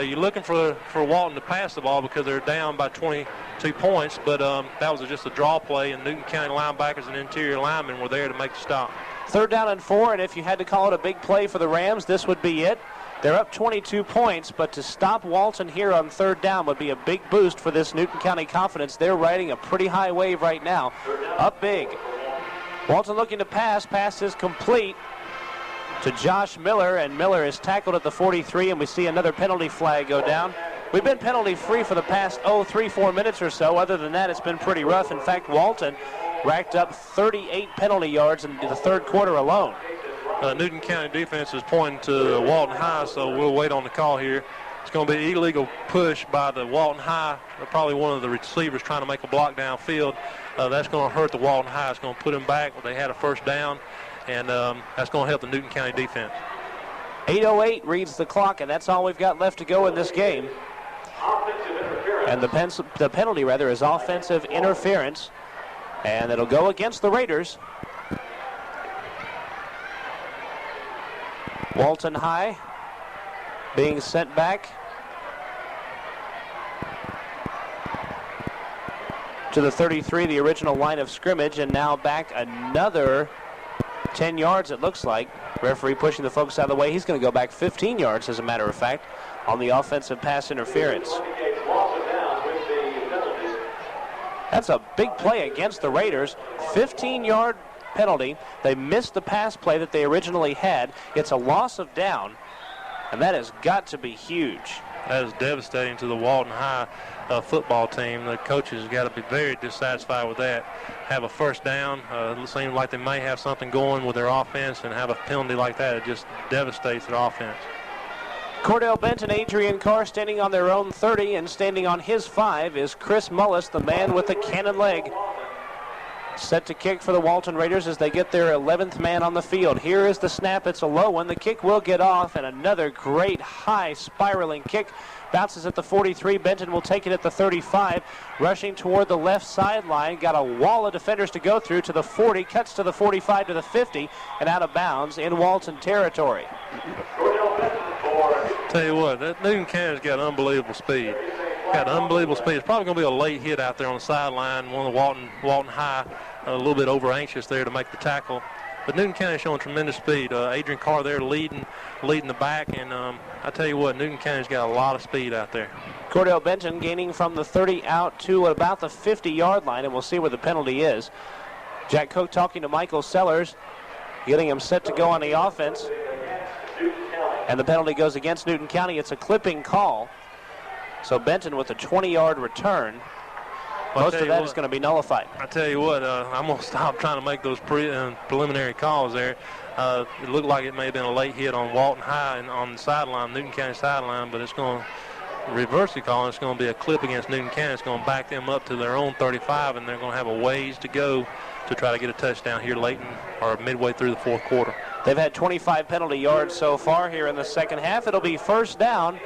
You're looking for Walton to pass the ball because they're down by 22 points, but that was just a draw play, and Newton County linebackers and interior linemen were there to make the stop. Third down and 4, and if you had to call it a big play for the Rams, this would be it. They're up 22 points, but to stop Walton here on third down would be a big boost for this Newton County confidence. They're riding a pretty high wave right now, up big. Walton looking to pass. Pass is complete to Josh Miller, and Miller is tackled at the 43, and we see another penalty flag go down. We've been penalty-free for the past, 3-4 minutes or so. Other than that, it's been pretty rough. In fact, Walton racked up 38 penalty yards in the third quarter alone. Newton County defense is pointing to Walton High, so we'll wait on the call here. It's going to be an illegal push by the Walton High, probably one of the receivers trying to make a block downfield. That's going to hurt the Walton High. It's going to put them back. They had a first down, and that's going to help the Newton County defense. 8:08 reads the clock, and that's all we've got left to go in this game. And the penalty, is offensive interference, and it'll go against the Raiders. Walton High being sent back to the 33, the original line of scrimmage, and now back another 10 yards, it looks like. Referee pushing the folks out of the way. He's going to go back 15 yards, as a matter of fact, on the offensive pass interference. That's a big play against the Raiders. 15-yard penalty. They missed the pass play that they originally had. It's a loss of down, and that has got to be huge. That is devastating to the Walton High football team. The coaches have got to be very dissatisfied with that. Have a first down. It seems like they may have something going with their offense, and have a penalty like that. It just devastates their offense. Cordell Bent and Adrian Carr standing on their own 30, and standing on his 5 is Chris Mullis, the man with the cannon leg. Set to kick for the Walton Raiders as they get their 11th man on the field. Here is the snap. It's a low one. The kick will get off, and another great high spiraling kick. Bounces at the 43. Benton will take it at the 35. Rushing toward the left sideline. Got a wall of defenders to go through to the 40. Cuts to the 45 to the 50 and out of bounds in Walton territory. Tell you what, that Newton County's got unbelievable speed. Got unbelievable speed. It's probably going to be a late hit out there on the sideline. One of the Walton High a little bit over anxious there to make the tackle. But Newton County showing tremendous speed. Adrian Carr there leading the back, and I tell you what, Newton County's got a lot of speed out there. Cordell Benton gaining from the 30 out to about the 50-yard line, and we'll see where the penalty is. Jack Cook talking to Michael Sellers, getting him set to go on the offense. And the penalty goes against Newton County. It's a clipping call. So Benton with a 20-yard return. Most of that is going to be nullified. I tell you what, I'm going to stop trying to make those preliminary calls there. It looked like it may have been a late hit on Walton High and on the sideline, Newton County sideline, but it's going to reverse the call, and it's going to be a clip against Newton County. It's going to back them up to their own 35, and they're going to have a ways to go to try to get a touchdown here late or midway through the fourth quarter. They've had 25 penalty yards so far here in the second half. It'll be first down,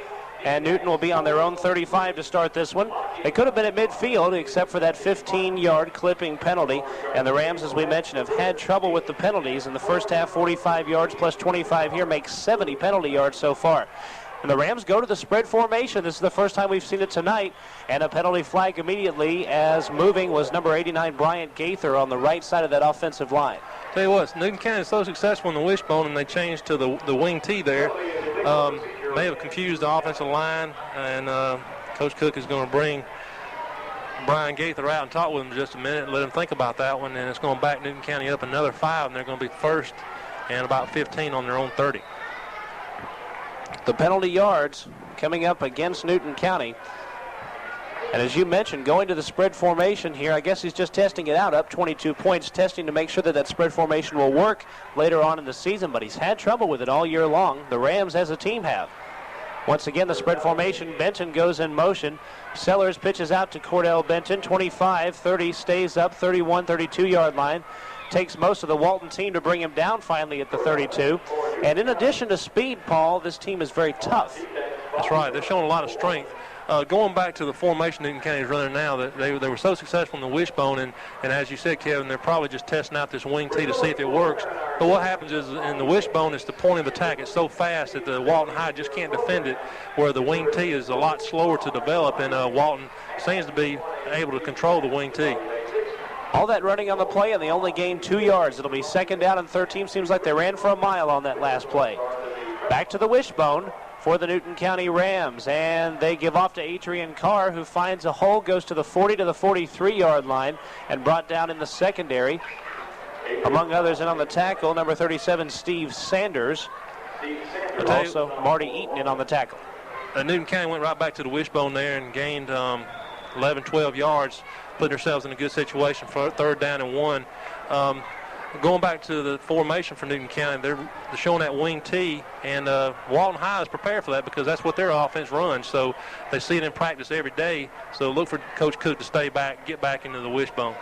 and Newton will be on their own 35 to start this one. They could have been at midfield except for that 15-yard clipping penalty. And the Rams, as we mentioned, have had trouble with the penalties. In the first half, 45 yards plus 25 here makes 70 penalty yards so far. And the Rams go to the spread formation. This is the first time we've seen it tonight. And a penalty flag immediately, as moving was number 89, Bryant Gaither, on the right side of that offensive line. Tell you what, Newton County is so successful in the wishbone, and they changed to the wing T there. May have confused the offensive line, and Coach Cook is going to bring Brian Gaither out and talk with him in just a minute and let him think about that one, and it's going to back Newton County up another 5, and they're going to be first and about 15 on their own 30. The penalty yards coming up against Newton County. And as you mentioned, going to the spread formation here, I guess he's just testing it out, up 22 points, testing to make sure that spread formation will work later on in the season, but he's had trouble with it all year long. The Rams as a team have. Once again, the spread formation, Benton goes in motion. Sellers pitches out to Cordell Benton, 25, 30, stays up, 31, 32-yard line. Takes most of the Walton team to bring him down finally at the 32. And in addition to speed, Paul, this team is very tough. That's right. They're showing a lot of strength. Going back to the formation Newton County is running now, that they were so successful in the wishbone, and as you said, Kevin, they're probably just testing out this wing T to see if it works. But what happens is in the wishbone, it's the point of attack. It's so fast that the Walton High just can't defend it, where the wing T is a lot slower to develop, and Walton seems to be able to control the wing T. All that running on the play, and they only gained 2 yards. It'll be second down and 13. Seems like they ran for a mile on that last play. Back to the wishbone for the Newton County Rams, and they give off to Adrian Carr, who finds a hole, goes to the 40 to the 43-yard line, and brought down in the secondary. Among others, and on the tackle, number 37, Steve Sanders. Also, Marty Eaton in on the tackle. Newton County went right back to the wishbone there and gained 11, 12 yards, putting themselves in a good situation for 3rd down and 1. Going back to the formation for Newton County, they're showing that wing T, and Walton High is prepared for that because that's what their offense runs. So they see it in practice every day. So look for Coach Cook to stay back, get back into the wishbone.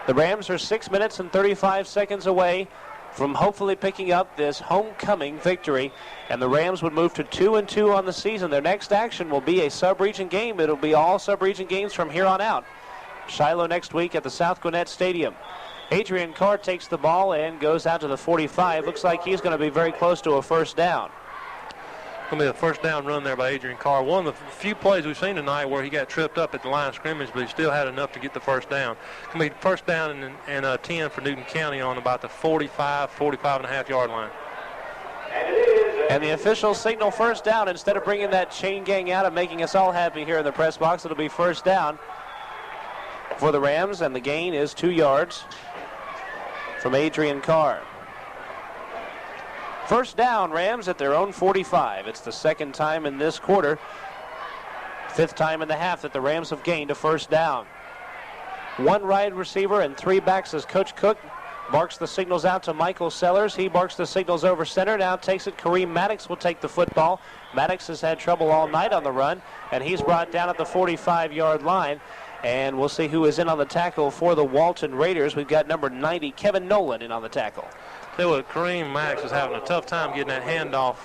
The Rams are 6 minutes and 35 seconds away from hopefully picking up this homecoming victory, and the Rams would move to 2-2 on the season. Their next action will be a sub-region game. It'll be all sub-region games from here on out. Shiloh next week at the South Gwinnett Stadium. Adrian Carr takes the ball and goes out to the 45. Looks like he's going to be very close to a first down. Going to be a first down run there by Adrian Carr. One of the few plays we've seen tonight where he got tripped up at the line of scrimmage, but he still had enough to get the first down. Going to be first down and 10 for Newton County on about the 45.5 yard line. And the officials signal first down. Instead of bringing that chain gang out and making us all happy here in the press box, it'll be first down for the Rams, and the gain is 2 yards from Adrian Carr. First down, Rams at their own 45. It's the 2nd time in this quarter, 5th time in the half that the Rams have gained a first down. 1 wide receiver and 3 backs as Coach Cook barks the signals out to Michael Sellers. He barks the signals over center. Now takes it. Kareem Maddox will take the football. Maddox has had trouble all night on the run, and he's brought down at the 45-yard line. And we'll see who is in on the tackle for the Walton Raiders. We've got number 90, Kevin Nolan, in on the tackle. Tell you what, Kareem Maddox is having a tough time getting that handoff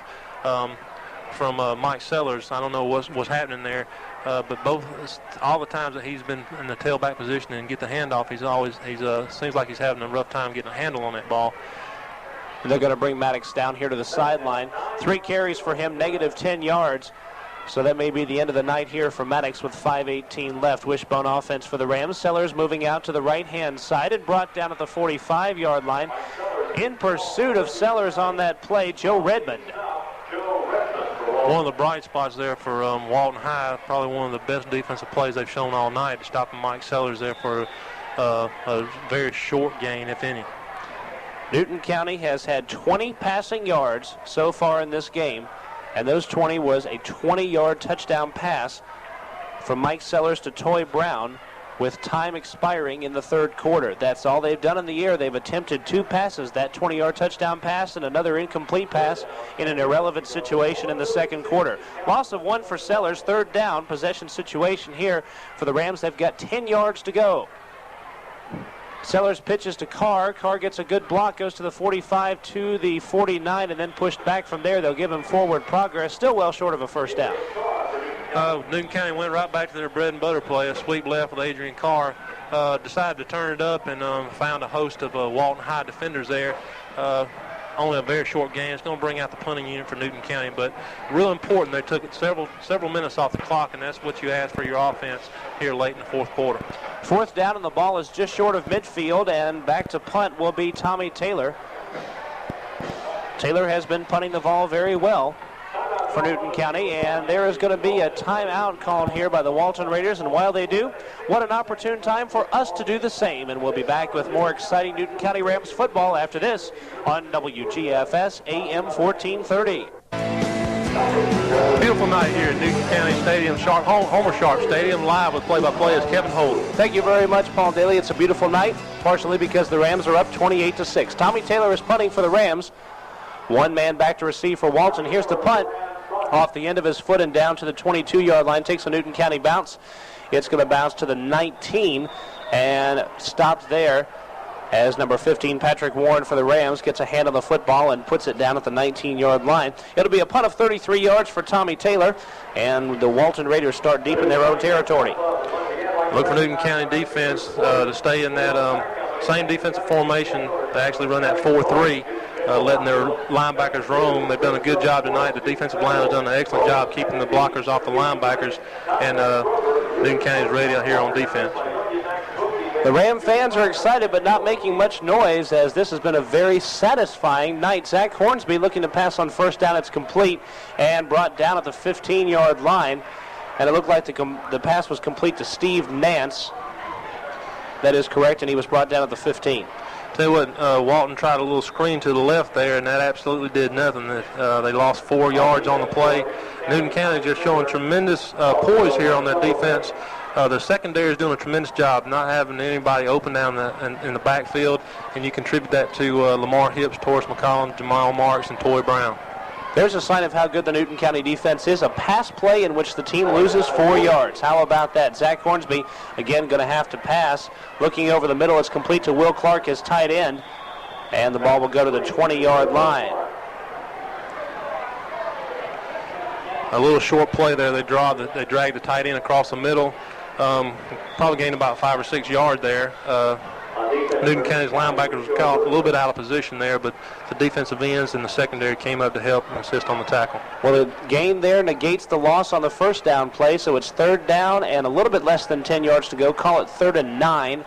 from Mike Sellers. I don't know what's happening there, but all the times that he's been in the tailback position and get the handoff, seems like he's having a rough time getting a handle on that ball. They're going to bring Maddox down here to the sideline. 3 carries for him, negative 10 yards. So that may be the end of the night here for Maddox with 5:18 left. Wishbone offense for the Rams. Sellers moving out to the right-hand side and brought down at the 45-yard line. In pursuit of Sellers on that play, Joe Redmond. One of the bright spots there for Walton High, probably one of the best defensive plays they've shown all night, stopping Mike Sellers there for a very short gain, if any. Newton County has had 20 passing yards so far in this game, and those 20 was a 20-yard touchdown pass from Mike Sellers to Toy Brown with time expiring in the 3rd quarter. That's all they've done in the year. They've attempted 2 passes, that 20-yard touchdown pass and another incomplete pass in an irrelevant situation in the 2nd quarter. Loss of 1 for Sellers, 3rd down, possession situation here for the Rams. They've got 10 yards to go. Sellers pitches to Carr. Carr gets a good block, goes to the 45, to the 49, and then pushed back from there. They'll give him forward progress, still well short of a first down. Newton County went right back to their bread and butter play, a sweep left with Adrian Carr. Decided to turn it up and found a host of Walton High defenders there. Only a very short game. It's going to bring out the punting unit for Newton County, but real important. They took it several minutes off the clock, and that's what you ask for your offense here late in the 4th quarter. 4th down, and the ball is just short of midfield, and back to punt will be Tommy Taylor. Taylor has been punting the ball very well for Newton County, and there is going to be a timeout called here by the Walton Raiders, and while they do, what an opportune time for us to do the same, and we'll be back with more exciting Newton County Rams football after this on WGFS AM 1430. Beautiful night here at Newton County Stadium, Homer Sharp Stadium, live with play-by-play is Kevin Holden. Thank you very much, Paul Dailey. It's a beautiful night, partially because the Rams are up 28-6. Tommy Taylor is punting for the Rams. 1 man back to receive for Walton. Here's the punt. Off the end of his foot and down to the 22-yard line. Takes a Newton County bounce. It's going to bounce to the 19 and stopped there as number 15, Patrick Warren for the Rams, gets a hand on the football and puts it down at the 19-yard line. It'll be a punt of 33 yards for Tommy Taylor, and the Walton Raiders start deep in their own territory. Look for Newton County defense to stay in that same defensive formation. They actually run that 4-3. Letting their linebackers roam. They've done a good job tonight. The defensive line has done an excellent job keeping the blockers off the linebackers, and Newton County is ready out here on defense. The Ram fans are excited but not making much noise, as this has been a very satisfying night. Zach Hornsby looking to pass on first down. It's complete and brought down at the 15-yard line, and it looked like the pass was complete to Steve Nance. That is correct, and he was brought down at the 15. Tell you what, Walton tried a little screen to the left there, and that absolutely did nothing. They lost 4 yards on the play. Newton County just showing tremendous poise here on their defense. The secondary is doing a tremendous job, not having anybody open down in the backfield, and you contribute that to Lamar Hips, Torres McCollum, Jamal Marks, and Toy Brown. There's a sign of how good the Newton County defense is. A pass play in which the team loses 4 yards. How about that? Zach Hornsby, again, going to have to pass. Looking over the middle, it's complete to Will Clark, his tight end. And the ball will go to the 20-yard line. A little short play there. They drag the tight end across the middle. Probably gained about 5 or 6 yards there. Newton County's linebackers was caught a little bit out of position there, but the defensive ends and the secondary came up to help and assist on the tackle. Well, the gain there negates the loss on the first down play, so it's 3rd down and a little bit less than 10 yards to go. Call it 3rd and 9.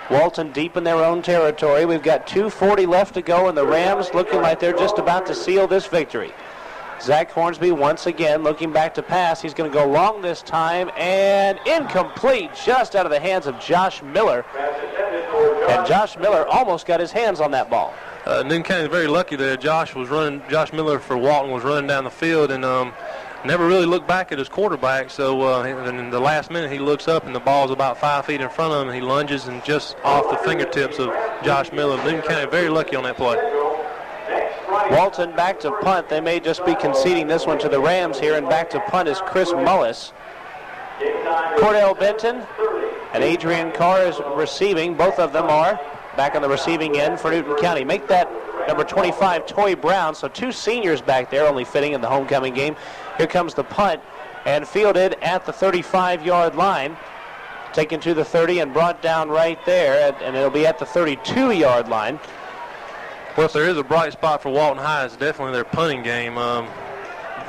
Walton deep in their own territory. We've got 2:40 left to go, and the Rams looking like they're just about to seal this victory. Zach Hornsby once again looking back to pass. He's going to go long this time, and incomplete, just out of the hands of Josh Miller. And Josh Miller almost got his hands on that ball. Newton County is very lucky there. Josh Miller for Walton was running down the field and never really looked back at his quarterback. So in the last minute, he looks up and the ball's about 5 feet in front of him. He lunges and just off the fingertips of Josh Miller. Newton County very lucky on that play. Walton back to punt. They may just be conceding this one to the Rams here, and back to punt is Chris Mullis. Cordell Benton and Adrian Carr is receiving. Both of them are back on the receiving end for Newton County. Make that number 25, Toy Brown. So 2 seniors back there, only fitting in the homecoming game. Here comes the punt, and fielded at the 35-yard line. Taken to the 30 and brought down right there, and it'll be at the 32-yard line. Well, if there is a bright spot for Walton High, it's definitely their punting game.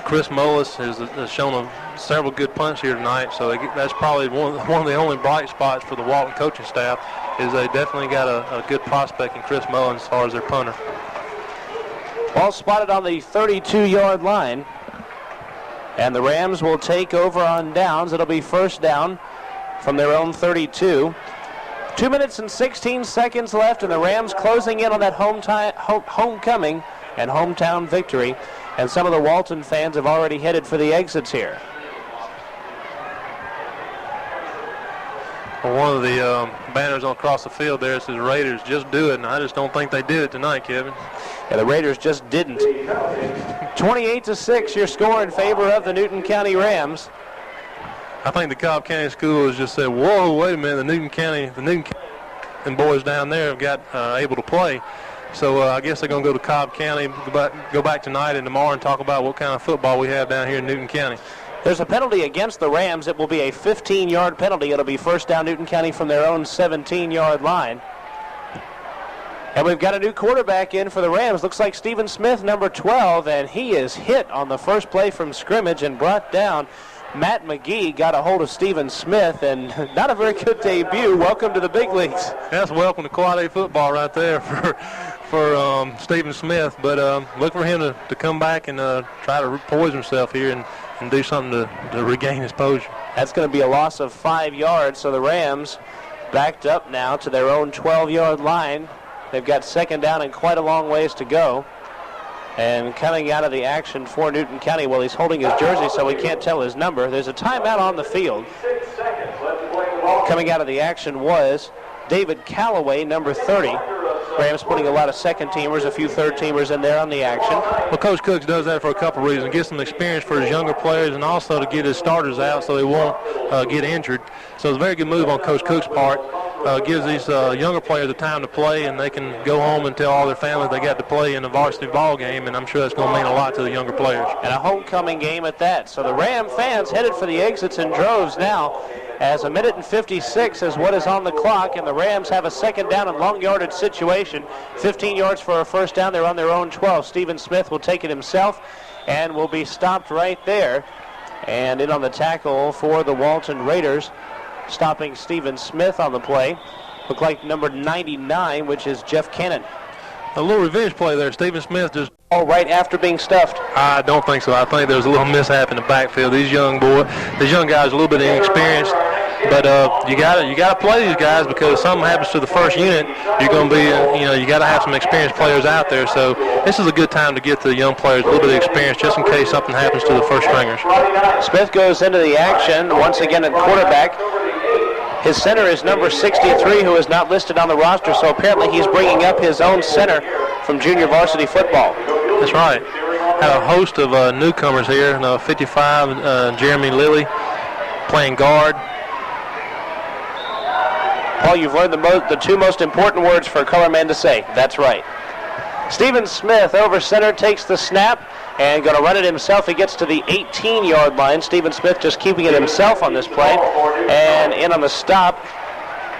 Chris Mullis has shown several good punts here tonight, so that's probably one of the only bright spots for the Walton coaching staff, is they definitely got a good prospect in Chris Mullis as far as their punter. Ball spotted on the 32-yard line, and the Rams will take over on downs. It'll be 1st down from their own 32. 2 minutes and 16 seconds left, and the Rams closing in on that homecoming and hometown victory. And some of the Walton fans have already headed for the exits here. Well, one of the banners across the field there says Raiders just do it, and I just don't think they did it tonight, Kevin. Yeah, the Raiders just didn't. 28-6, your score in favor of the Newton County Rams. I think the Cobb County Schools just said, whoa, wait a minute, the Newton County and boys down there have got able to play. So I guess they're going to go to Cobb County, go back tonight and tomorrow and talk about what kind of football we have down here in Newton County. There's a penalty against the Rams. It will be a 15-yard penalty. It'll be 1st down Newton County from their own 17-yard line. And we've got a new quarterback in for the Rams. Looks like Stephen Smith, number 12, and he is hit on the first play from scrimmage and brought down. Matt McGee got a hold of Stephen Smith, and not a very good debut. Welcome to the big leagues. That's welcome to Quad A football right there for Stephen Smith. But look for him to come back and try to poise himself here and do something to regain his posture. That's going to be a loss of 5 yards, so the Rams backed up now to their own 12-yard line. They've got 2nd down and quite a long ways to go. And coming out of the action for Newton County, well, he's holding his jersey, so we can't tell his number. There's a timeout on the field. Coming out of the action was David Calloway, number 30. Rams putting a lot of second-teamers, a few third-teamers in there on the action. Well, Coach Cooks does that for a couple of reasons. Gets some experience for his younger players and also to get his starters out so they won't get injured. So it's a very good move on Coach Cooks' part. Gives these younger players the time to play, and they can go home and tell all their families they got to play in a varsity ball game, and I'm sure that's going to mean a lot to the younger players. And a homecoming game at that. So the Ram fans headed for the exits in droves now, as 1 minute and 56 is what is on the clock, and the Rams have a 2nd down and long yardage situation. 15 yards for a 1st down. They're on their own 12. Stephen Smith will take it himself and will be stopped right there. And in on the tackle for the Walton Raiders, stopping Stephen Smith on the play. Look like number 99, which is Jeff Cannon. A little revenge play there. Stephen Smith just... Oh, right after being stuffed. I don't think so. I think there was a little mishap in the backfield. These young guys are a little bit inexperienced. But you gotta play these guys, because if something happens to the first unit, you're going to be, you got to have some experienced players out there. So this is a good time to get the young players a little bit of experience, just in case something happens to the first stringers. Smith goes into the action once again at quarterback. His center is number 63, who is not listed on the roster, so apparently he's bringing up his own center from junior varsity football. That's right. Had a host of newcomers here. 55, Jeremy Lilly, playing guard. Paul, you've learned the two most important words for a color man to say. That's right. Stephen Smith over center, takes the snap and going to run it himself. He gets to the 18-yard line. Stephen Smith just keeping it himself on this play. And in on the stop,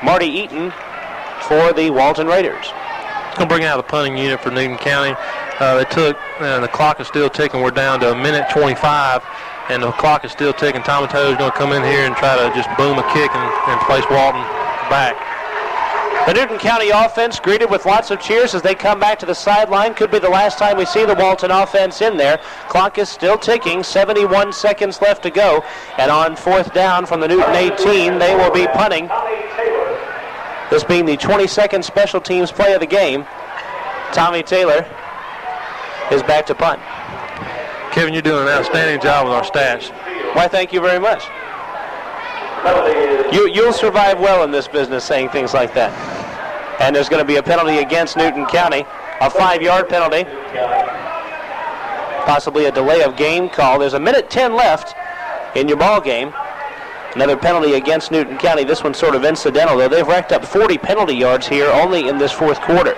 Marty Eaton for the Walton Raiders. Going to bring out the punting unit for Newton County. The clock is still ticking. We're down to a minute 25, and the clock is still ticking. Tommy Taylor's going to come in here and try to just boom a kick and place Walton back. The Newton County offense greeted with lots of cheers as they come back to the sideline. Could be the last time we see the Walton offense in there. Clock is still ticking, 71 seconds left to go. And on fourth down from the Newton 18, they will be punting. This being the 22nd special teams play of the game. Tommy Taylor is back to punt. Kevin, you're doing an outstanding job with our stats. Why, thank you very much. You'll survive well in this business saying things like that. And there's going to be a penalty against Newton County, a 5-yard penalty, possibly a delay of game call. There's a minute 10 left in your ball game. Another penalty against Newton County. This one's sort of incidental, though. They've racked up 40 penalty yards here only in this fourth quarter.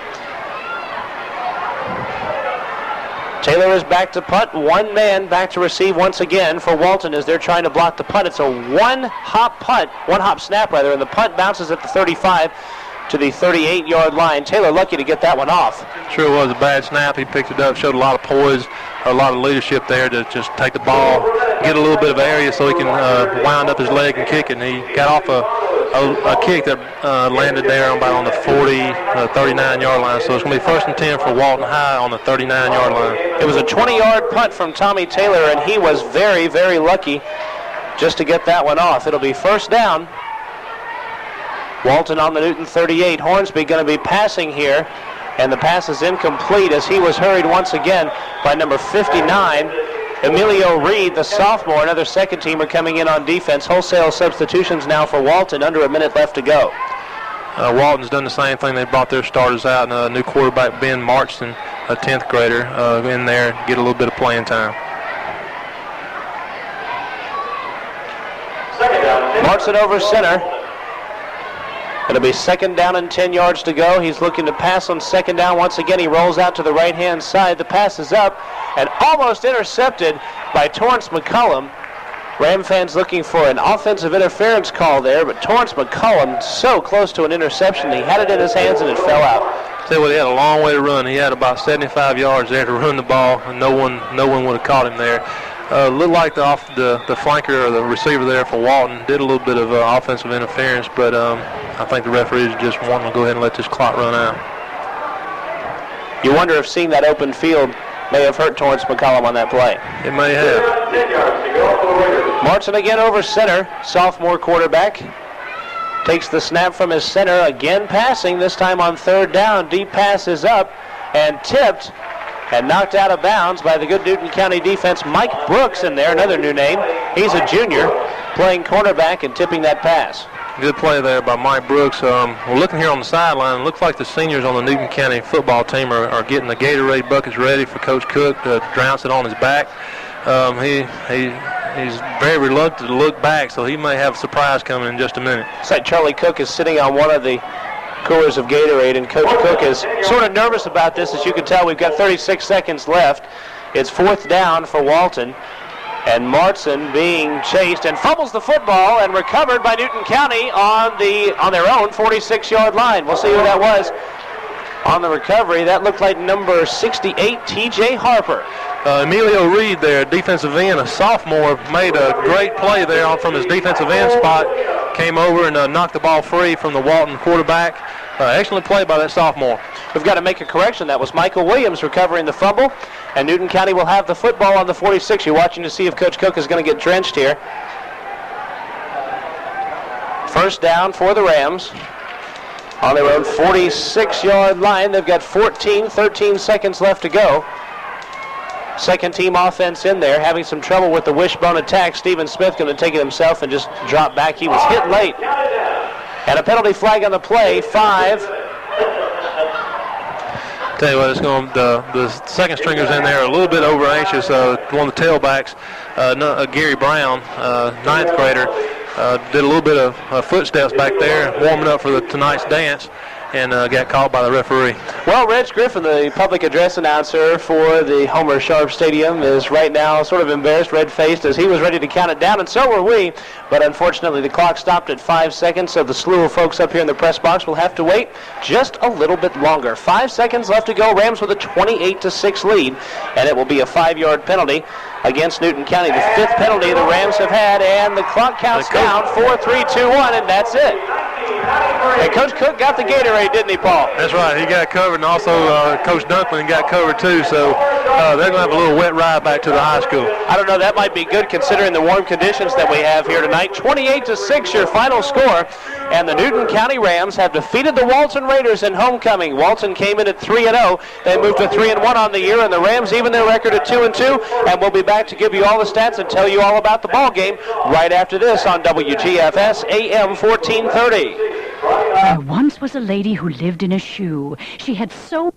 Taylor is back to punt. One man back to receive once again for Walton as they're trying to block the punt. It's a one-hop snap, and the punt bounces at the 35 to the 38-yard line. Taylor lucky to get that one off. Sure was a bad snap. He picked it up, showed a lot of poise, a lot of leadership there to just take the ball, get a little bit of area so he can wind up his leg and kick it. And he got off a kick that landed there about on the 39-yard line. So it's going to be first and 10 for Walton High on the 39-yard line. It was a 20-yard punt from Tommy Taylor, and he was very, very lucky just to get that one off. It'll be first down. Walton on the Newton 38. Hornsby going to be passing here, and the pass is incomplete as he was hurried once again by number 59, Emilio Reed, the sophomore. Another second teamer coming in on defense. Wholesale substitutions now for Walton, under a minute left to go. Walton's done the same thing. They brought their starters out, and new quarterback Ben Marchson, a 10th grader, in there, get a little bit of playing time. Marchson over center. It'll be second down and 10 yards to go. He's looking to pass on second down. Once again, he rolls out to the right-hand side. The pass is up and almost intercepted by Torrance McCullum. Ram fans looking for an offensive interference call there, but Torrance McCullum so close to an interception. He had it in his hands and it fell out. Tell you what, he had a long way to run. He had about 75 yards there to run the ball, and no one would have caught him there. Looked like the flanker or the receiver there for Walton did a little bit of offensive interference, but I think the referees just want to go ahead and let this clock run out. You wonder if seeing that open field may have hurt Torrance McCullum on that play. It may have. Marchson again over center, sophomore quarterback. Takes the snap from his center, again passing, this time on third down. Deep pass is up and tipped and knocked out of bounds by the good Newton County defense. Mike Brooks in there, another new name. He's a junior, playing cornerback and tipping that pass. Good play there by Mike Brooks. We're looking here on the sideline. It looks like the seniors on the Newton County football team are getting the Gatorade buckets ready for Coach Cook to drounce it on his back. He's very reluctant to look back, so he may have a surprise coming in just a minute. It's like Charlie Cook is sitting on one of the coolers of Gatorade, and Coach Cook is sort of nervous about this. As you can tell, we've got 36 seconds left. It's fourth down for Walton, and Marchson being chased and fumbles the football and recovered by Newton County on their own 46-yard line. We'll see who that was on the recovery. That looked like number 68, T.J. Harper. Emilio Reed there, defensive end, a sophomore, made a great play there from his defensive end spot. Came over and knocked the ball free from the Walton quarterback. Excellent play by that sophomore. We've got to make a correction. That was Michael Williams recovering the fumble, and Newton County will have the football on the 46. You're watching to see if Coach Cook is going to get drenched here. First down for the Rams. On their own 46-yard line, they've got 13 seconds left to go. Second team offense in there, having some trouble with the wishbone attack. Stephen Smith going to take it himself and just drop back. He was hit late. And a penalty flag on the play, 5. Tell you what, it's going. The second stringers in there are a little bit over anxious. One of the tailbacks, Gary Brown, 9th grader, did a little bit of footsteps back there, warming up for tonight's dance, and got caught by the referee. Well, Reg Griffin, the public address announcer for the Homer Sharp Stadium, is right now sort of embarrassed, red-faced, as he was ready to count it down, and so were we. But unfortunately, the clock stopped at 5 seconds, so the slew of folks up here in the press box will have to wait just a little bit longer. 5 seconds left to go. Rams with a 28-6 lead, and it will be a 5-yard penalty against Newton County. The 5th penalty the Rams have had, and the clock counts down. 4, 3, 2, 1, and that's it. And Coach Cook got the Gatorade, didn't he, Paul? That's right. He got covered, and also Coach Dunklin got covered, too. So they're going to have a little wet ride back to the high school. I don't know. That might be good considering the warm conditions that we have here tonight. 28-6, your final score. And the Newton County Rams have defeated the Walton Raiders in homecoming. Walton came in at 3-0. They moved to 3-1 on the year, and the Rams even their record at 2-2. And we'll be back to give you all the stats and tell you all about the ball game right after this on WGFS AM 1430. There once was a lady who lived in a shoe. She had so